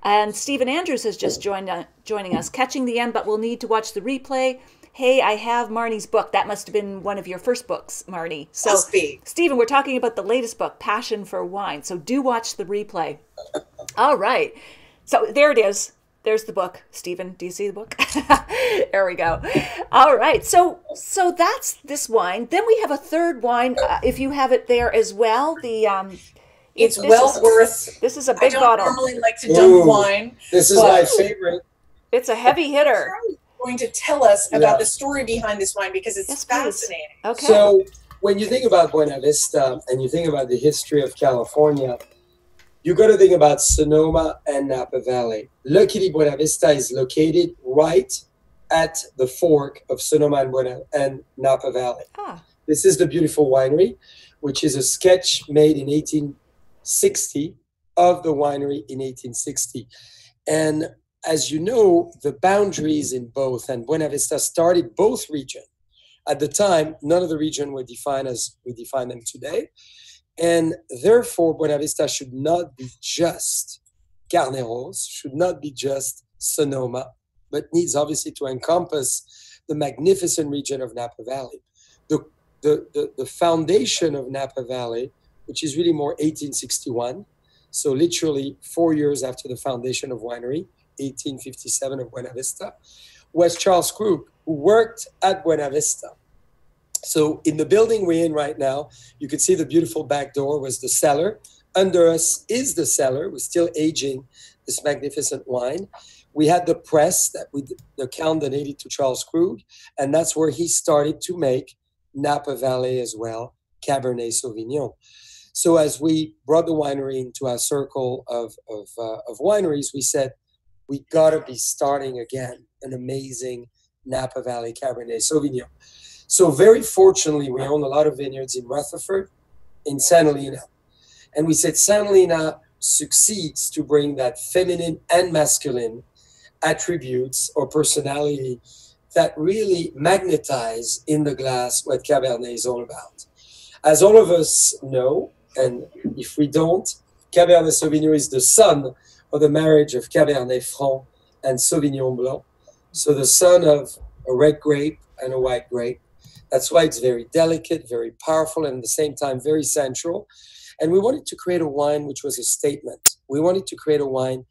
And Stephen Andrews has just joining us, catching the end, but we'll need to watch the replay. Hey, I have Marnie's book. That must have been one of your first books, Marnie. So, Must be. Stephen, we're talking about the latest book, Passion for Wine. So do watch the replay. All right. So there it is. There's the book. Stephen, do you see the book? There we go. All right. So that's this wine. Then we have a third wine, if you have it there as well. It's well worth. This is a big I don't bottle. normally like to dump wine. This is my favorite. It's a heavy hitter. Charlie's going to tell us about the story behind this wine because it's Yes, please. fascinating. Okay. So when you think about Buena Vista and you think about the history of California, you got to think about Sonoma and Napa Valley. Luckily, Buena Vista is located right at the fork of Sonoma and Napa Valley. This is the beautiful winery, which is a sketch made in 1860 of the winery in 1860. And as you know, the boundaries in both, and Buena Vista started both regions. At the time, none of the region were defined as we define them today. And therefore, Buena Vista should not be just Carneros, should not be just Sonoma, but needs obviously to encompass the magnificent region of Napa Valley. The foundation of Napa Valley, which is really more 1861, so literally 4 years after the foundation of winery, 1857 of Buena Vista, was Charles Krug, who worked at Buena Vista. So in the building we're in right now, you can see the beautiful back door was the cellar. Under us is the cellar. We're still aging this magnificent wine. We had the press that the Count donated to Charles Krug, and that's where he started to make Napa Valley as well, Cabernet Sauvignon. So as we brought the winery into our circle of wineries, we said, we gotta be starting again an amazing Napa Valley Cabernet Sauvignon. So very fortunately, we own a lot of vineyards in Rutherford, in St. Helena. And we said St. Helena succeeds to bring that feminine and masculine attributes or personality that really magnetize in the glass what Cabernet is all about. As all of us know, and if we don't, Cabernet Sauvignon is the son of the marriage of Cabernet Franc and Sauvignon Blanc. So the son of a red grape and a white grape. That's why it's very delicate, very powerful, and at the same time, very sensual. And we wanted to create a wine which was a statement. We wanted to create a wine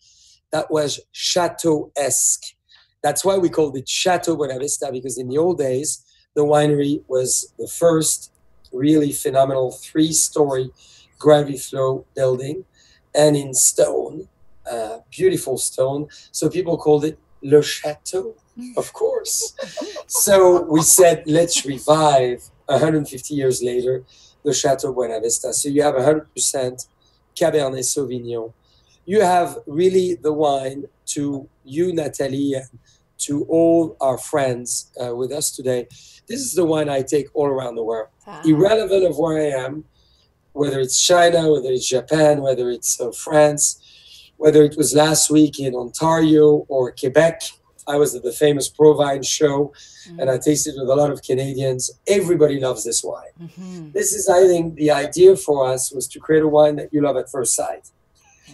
that was chateau-esque. That's why we called it Chateau Buena Vista, because in the old days, the winery was the first really phenomenal 3-story gravity flow building, and in stone, beautiful stone. So people called it Le Chateau, of course. So we said, let's revive 150 years later, the Chateau Buena Vista. So you have 100% Cabernet Sauvignon. You have really the wine to you, Nathalie, and to all our friends with us today. This is the wine I take all around the world. Irrelevant of where I am, whether it's China, whether it's Japan, whether it's France, whether it was last week in Ontario or Quebec. I was at the famous Provine show, and I tasted with a lot of Canadians. Everybody loves this wine. This is, I think, the idea for us was to create a wine that you love at first sight.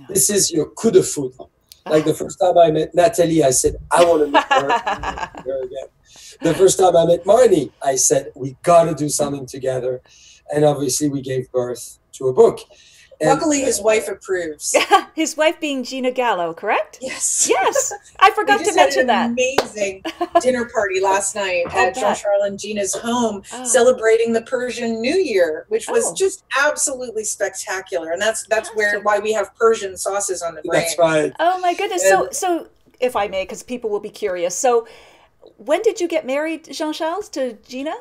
This is your coup de foudre. Like the first time I met Nathalie, I said, I want to meet her again. The first time I met Marnie, I said, we got to do something together. And obviously we gave birth to a book. And luckily, his wife approves. His wife being Gina Gallo, correct? Yes. Yes. I forgot to mention that. Amazing dinner party last night at Jean-Charles and Gina's home, celebrating the Persian New Year, which was just absolutely spectacular. And that's why we have Persian sauces on the brain. That's right. Oh my goodness. So if I may, because people will be curious. So when did you get married, Jean-Charles, to Gina?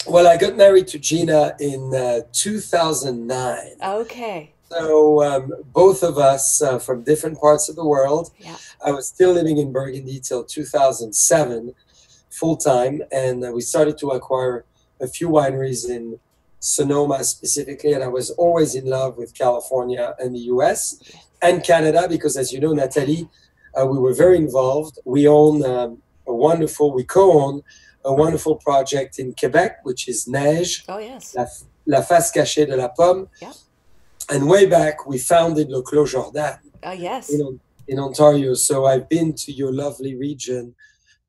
Well, I got married to Gina in 2009. Okay. So both of us from different parts of the world. Yeah. I was still living in Burgundy till 2007, full time, and we started to acquire a few wineries in Sonoma specifically. And I was always in love with California and the U.S. and Canada because, as you know, Nathalie, we were very involved. We own we co-own a wonderful project in Quebec, which is Neige. Oh, yes. La face cachée de la pomme. Yeah. And way back, we founded Le Clos Jordan. Yes. In Ontario. So I've been to your lovely region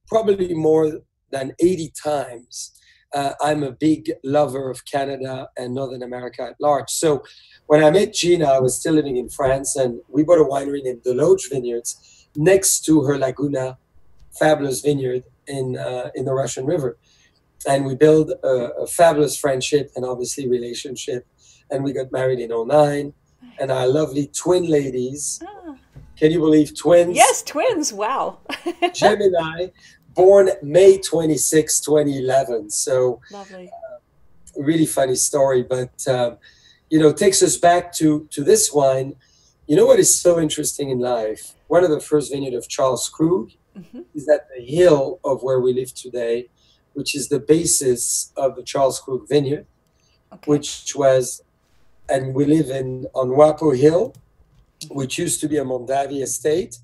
probably more than 80 times. I'm a big lover of Canada and Northern America at large. So when I met Gina, I was still living in France, and we bought a winery named Deloge Vineyards next to her Laguna, fabulous vineyard in the Russian River. And we built a fabulous friendship and obviously relationship. And we got married in 2009. And our lovely twin ladies, can you believe twins? Yes, twins. Wow. Gemini, born May 26, 2011. So lovely. Really funny story, but takes us back to this wine. You know what is so interesting in life? One of the first vineyards of Charles Krug is at the hill of where we live today, which is the basis of the Charles Krug vineyard, which was, and we live on Wapo Hill, which used to be a Mondavi estate.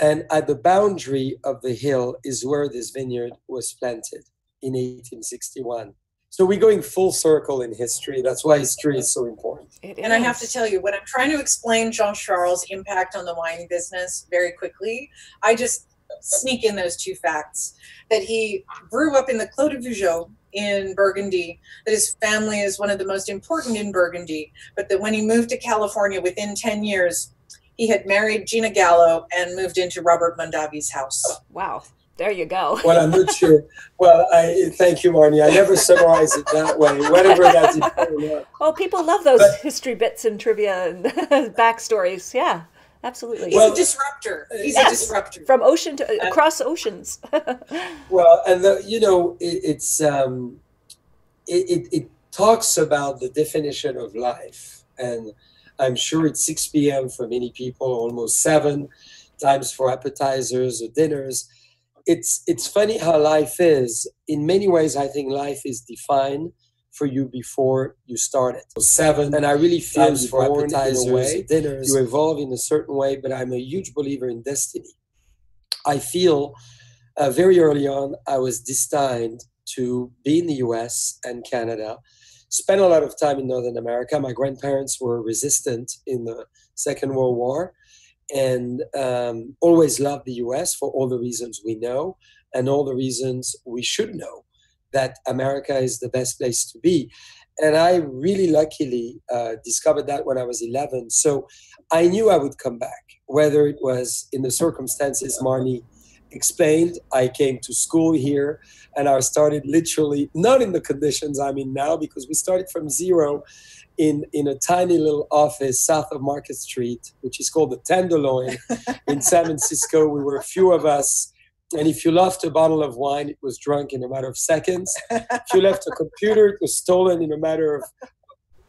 And at the boundary of the hill is where this vineyard was planted in 1861. So we're going full circle in history. That's why history is so important. And I have to tell you, when I'm trying to explain Jean-Charles' impact on the wine business very quickly, I just sneak in those two facts. That he grew up in the Clos de Vougeot in Burgundy, that his family is one of the most important in Burgundy, but that when he moved to California within 10 years, he had married Gina Gallo and moved into Robert Mondavi's house. Wow. There you go. Well, I'm not sure. Well, thank you, Marnie. I never summarize it that way, whatever that's important. Oh, people love those history bits and trivia and backstories. Yeah, absolutely. He's a disruptor. He's a disruptor. From ocean to across oceans. Well, and it talks about the definition of life. And I'm sure it's 6 p.m. for many people, almost 7 times for appetizers or dinners. It's funny how life is. In many ways, I think life is defined for you before you start it. So 7, and I really feel for appetizers, dinners, you evolve in a certain way, but I'm a huge believer in destiny. I feel very early on, I was destined to be in the US and Canada, spent a lot of time in Northern America. My grandparents were resistant in the Second World War, and always loved the US for all the reasons we know and all the reasons we should know, that America is the best place to be. And I really luckily discovered that when I was 11. So I knew I would come back, whether it was in the circumstances Marnie explained. I came to school here and I started literally not in the conditions I'm in now, because we started from zero in a tiny little office south of Market Street, which is called the Tenderloin in San Francisco. We were a few of us. And if you left a bottle of wine, it was drunk in a matter of seconds. If you left a computer, it was stolen in a matter of a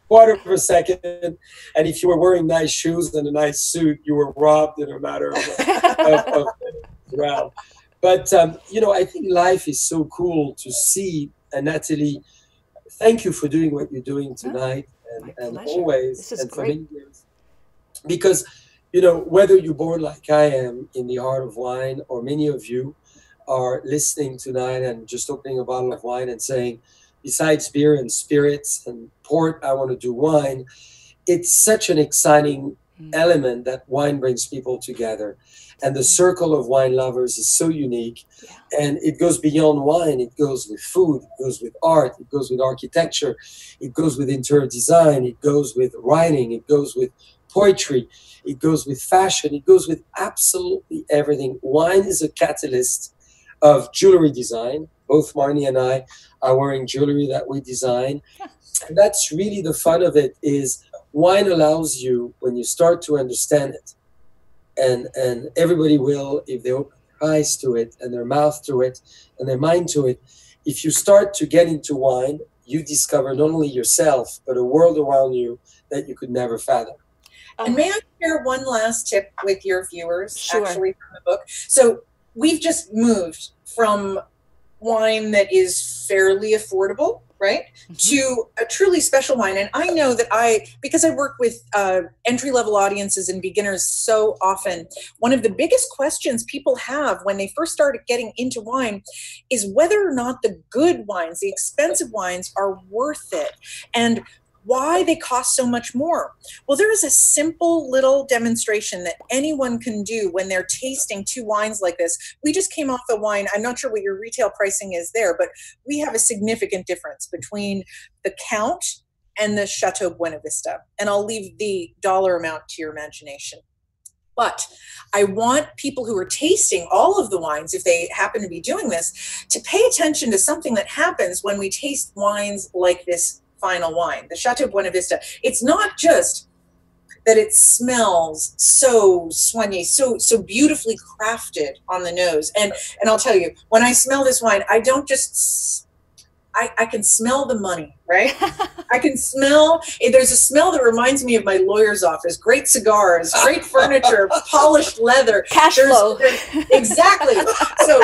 quarter of a second. And if you were wearing nice shoes and a nice suit, you were robbed in a matter of round. But, I think life is so cool to see. And Nathalie, thank you for doing what you're doing tonight and always. This is and great. for many years. Because whether you're born like I am in the art of wine, or many of you are listening tonight and just opening a bottle of wine and saying, besides beer and spirits and port, I want to do wine. It's such an exciting element that wine brings people together. And the circle of wine lovers is so unique. Yeah. And it goes beyond wine. It goes with food. It goes with art. It goes with architecture. It goes with interior design. It goes with writing. It goes with poetry. It goes with fashion. It goes with absolutely everything. Wine is a catalyst of jewelry design. Both Marnie and I are wearing jewelry that we design. And that's really the fun of it, is wine allows you, when you start to understand it, and everybody will, if they open their eyes to it and their mouth to it and their mind to it, if you start to get into wine, you discover not only yourself, but a world around you that you could never fathom. And may I share one last tip with your viewers, Sure. actually, from the book? So we've just moved from wine that is fairly affordable, right, to a truly special wine. And I know that because I work with entry-level audiences and beginners so often, one of the biggest questions people have when they first started getting into wine is whether or not the good wines, the expensive wines, are worth it, and why they cost so much more. Well, there is a simple little demonstration that anyone can do when they're tasting two wines like this. We just came off a wine. I'm not sure what your retail pricing is there, but we have a significant difference between the Count and the Chateau Buenavista. And I'll leave the dollar amount to your imagination. But I want people who are tasting all of the wines, if they happen to be doing this, to pay attention to something that happens when we taste wines like this final wine, the Chateau Buenavista. It's not just that it smells so soigné, so beautifully crafted on the nose. And I'll tell you, when I smell this wine, I don't just, I can smell the money, right? I can smell, there's a smell that reminds me of my lawyer's office, great cigars, great furniture, polished leather. Cash flow. Exactly. So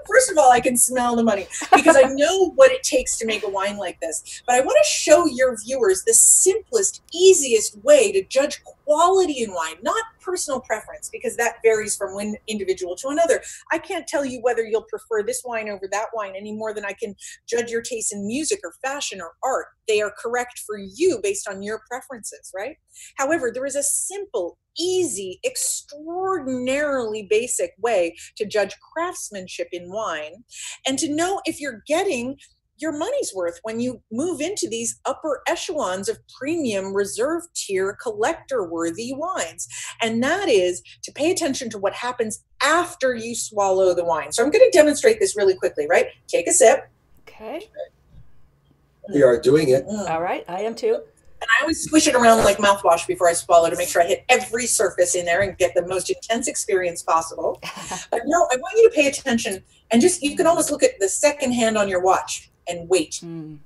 first of all, I can smell the money because I know what it takes to make a wine like this. But I want to show your viewers the simplest, easiest way to judge quality in wine, not personal preference, because that varies from one individual to another. I can't tell you whether you'll prefer this wine over that wine any more than I can judge your taste in music or fashion or art. They are correct for you based on your preferences, right? However, there is a simple, easy, extraordinarily basic way to judge craftsmanship in wine and to know if you're getting your money's worth when you move into these upper echelons of premium reserve tier collector worthy wines. And that is to pay attention to what happens after you swallow the wine. So I'm going to demonstrate this really quickly, right? Take a sip. Okay. We are doing it. All right. I am too. And I always swish it around like mouthwash before I swallow to make sure I hit every surface in there and get the most intense experience possible. But no, I want you to pay attention and just, you can almost look at the second hand on your watch and wait. The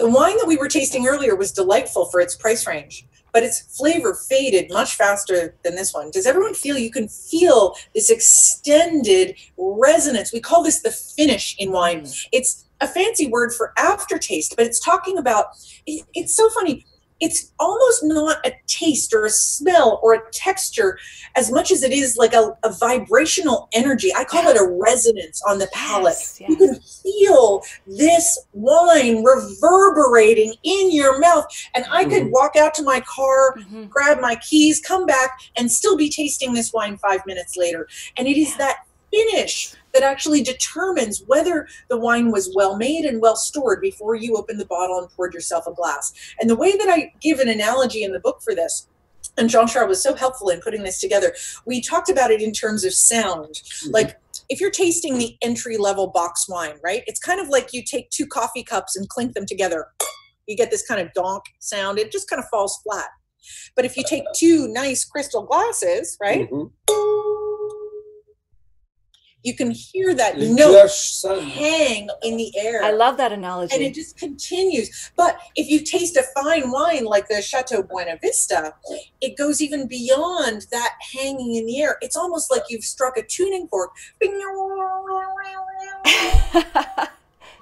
wine that we were tasting earlier was delightful for its price range, but its flavor faded much faster than this one. Does everyone feel, you can feel this extended resonance? We call this the finish in wine. It's a fancy word for aftertaste, but it's talking about, it's so funny. It's almost not a taste or a smell or a texture as much as it is like a vibrational energy. I call it a resonance on the palate. Yes, yes. You can feel this wine reverberating in your mouth. And I could walk out to my car, grab my keys, come back, and still be tasting this wine 5 minutes later. And it is that finish that actually determines whether the wine was well made and well stored before you opened the bottle and poured yourself a glass. And the way that I give an analogy in the book for this, and Jean-Charles was so helpful in putting this together, we talked about it in terms of sound. Like if you're tasting the entry-level box wine, right? It's kind of like you take 2 coffee cups and clink them together. You get this kind of donk sound. It just kind of falls flat. But if you take 2 nice crystal glasses, right? You can hear that note hang in the air. I love that analogy. And it just continues. But if you taste a fine wine like the Chateau Buenavista, it goes even beyond that hanging in the air. It's almost like you've struck a tuning fork.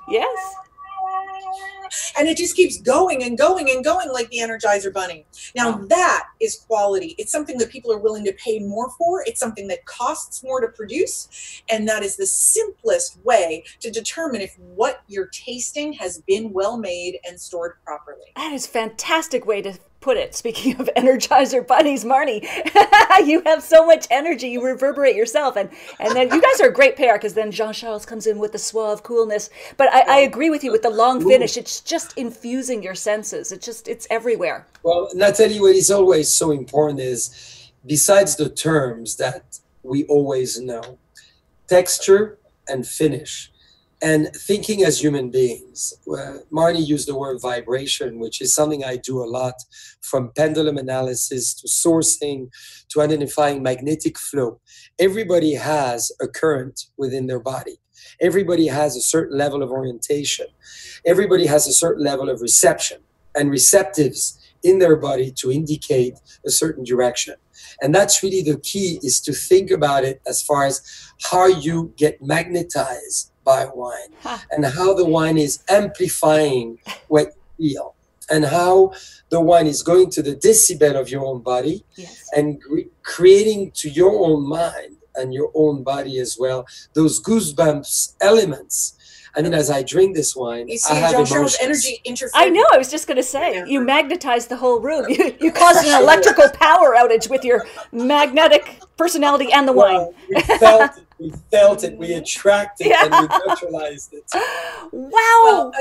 Yes. And it just keeps going and going and going like the Energizer Bunny. Now that is quality. It's something that people are willing to pay more for. It's something that costs more to produce. And that is the simplest way to determine if what you're tasting has been well made and stored properly. That is a fantastic way to put it. Speaking of Energizer Bunnies, Marnie, you have so much energy, you reverberate yourself. And then you guys are a great pair because then Jean-Charles comes in with the suave coolness. But I agree with you with the long finish. It's just infusing your senses. It's everywhere. Well, Natalie, what is always so important is, besides the terms that we always know, texture and finish. And thinking as human beings, Marnie used the word vibration, which is something I do a lot, from pendulum analysis to sourcing to identifying magnetic flow. Everybody has a current within their body. Everybody has a certain level of orientation. Everybody has a certain level of reception and receptives in their body to indicate a certain direction. And that's really the key, is to think about it as far as how you get magnetized by wine, and how the wine is amplifying what you feel, and how the wine is going to the decibel of your own body, Yes. and creating to your own mind and your own body as well those goosebumps elements. I mean, as I drink this wine, You I see have Jean-Charles' emotions. energy interfere. I know, I was just going to say, you magnetized the whole room. You caused an electrical power outage with your magnetic personality and the wine. Well, we felt it, we attracted it, and we neutralized it. Wow. Well,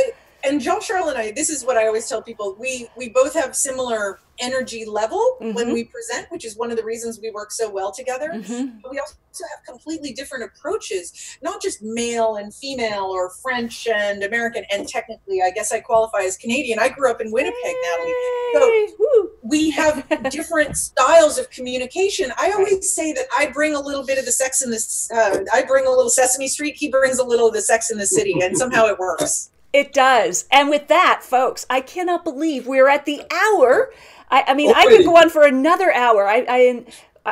and Jean-Charles and I, this is what I always tell people, we both have similar energy level when we present, which is one of the reasons we work so well together. But we also have completely different approaches, not just male and female or French and American, and technically I guess I qualify as Canadian. I grew up in Winnipeg, Natalie. So we have different styles of communication. I always say that I bring a little bit of the Sex in this, I bring a little Sesame Street, he brings a little of the Sex in the City, and somehow it works. It does. And with that, folks, I cannot believe we're at the hour. I mean, I could go on for another hour.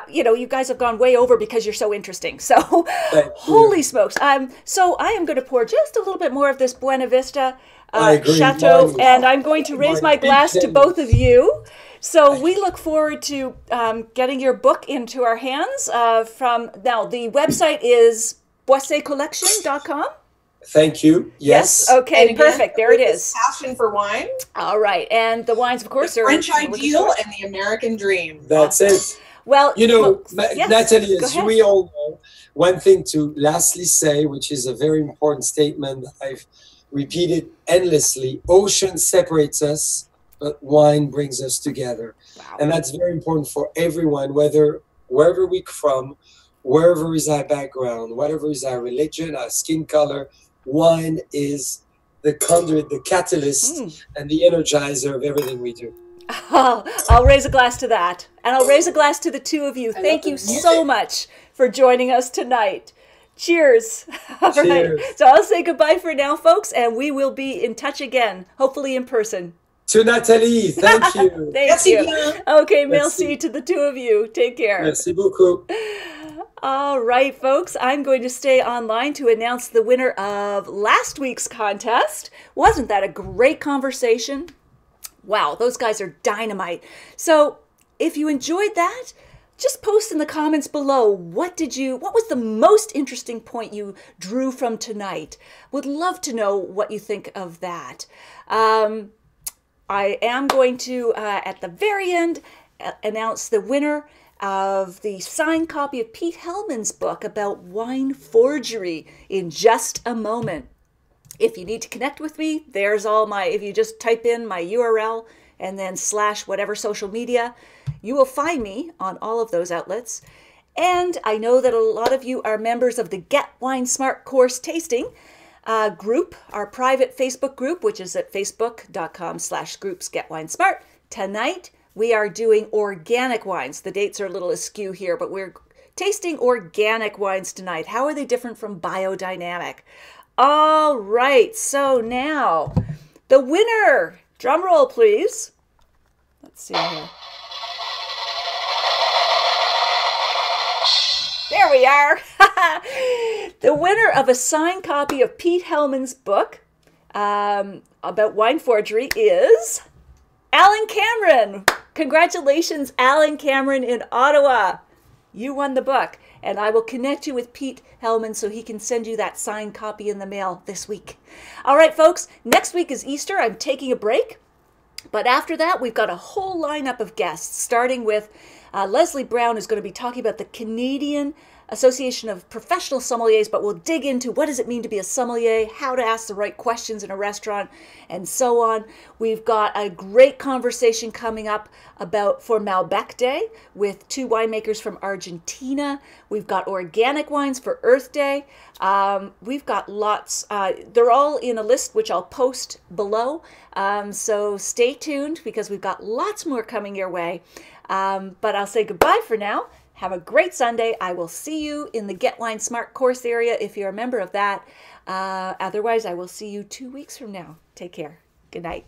You know, you guys have gone way over because you're so interesting. So, holy smokes. So I am going to pour just a little bit more of this Buena Vista Chateau, and I'm going to raise my glass to both of you. So we look forward to getting your book into our hands. Now, the website is boissetcollection.com. Thank you. Yes. Okay, again, perfect. There it is. Passion for wine. All right. And the wines, of course, The are French Ideal and the American Dream. That's it. Well, You know, folks, yes, Natalie, go as ahead. we all know, one thing to lastly say, which is a very important statement that I've repeated endlessly: ocean separates us, but wine brings us together. Wow. And that's very important for everyone, wherever we're from, wherever is our background, whatever is our religion, our skin color. Wine is the conduit, the catalyst, and the energizer of everything we do. I'll raise a glass to that. And I'll raise a glass to the two of you. Thank you so much for joining us tonight. Cheers. All right. Cheers. So I'll say goodbye for now, folks, and we will be in touch again, hopefully in person. To Nathalie, thank you. Thank Merci you. bien. Okay, Merci. merci to the two of you. Take care. Merci beaucoup. All right, folks, I'm going to stay online to announce the winner of last week's contest. Wasn't that a great conversation? Wow, those guys are dynamite. So if you enjoyed that, just post in the comments below, what was the most interesting point you drew from tonight? Would love to know what you think of that. I am going to, at the very end, announce the winner of the signed copy of Pete Hellman's book about wine forgery in just a moment. If you need to connect with me, there's if you just type in my URL and then / whatever social media, you will find me on all of those outlets. And I know that a lot of you are members of the Get Wine Smart course tasting group, our private Facebook group, which is at facebook.com/groups Get Wine Smart. Tonight, we are doing organic wines. The dates are a little askew here, but we're tasting organic wines tonight. How are they different from biodynamic? All right, so now the winner, drum roll please. Let's see here. There we are. The winner of a signed copy of Pete Hellman's book about wine forgery is Alan Cameron. Congratulations, Alan Cameron in Ottawa. You won the book, and I will connect you with Pete Hellman so he can send you that signed copy in the mail this week. All right, folks, next week is Easter. I'm taking a break, but after that, we've got a whole lineup of guests, starting with Leslie Brown, who's going to be talking about the Canadian Association of Professional Sommeliers, but we'll dig into what does it mean to be a sommelier, how to ask the right questions in a restaurant, and so on. We've got a great conversation coming up for Malbec Day with two winemakers from Argentina. We've got organic wines for Earth Day. We've got lots. They're all in a list, which I'll post below. So stay tuned because we've got lots more coming your way. But I'll say goodbye for now. Have a great Sunday. I will see you in the Get Wine Smart course area if you're a member of that. Otherwise, I will see you 2 weeks from now. Take care. Good night.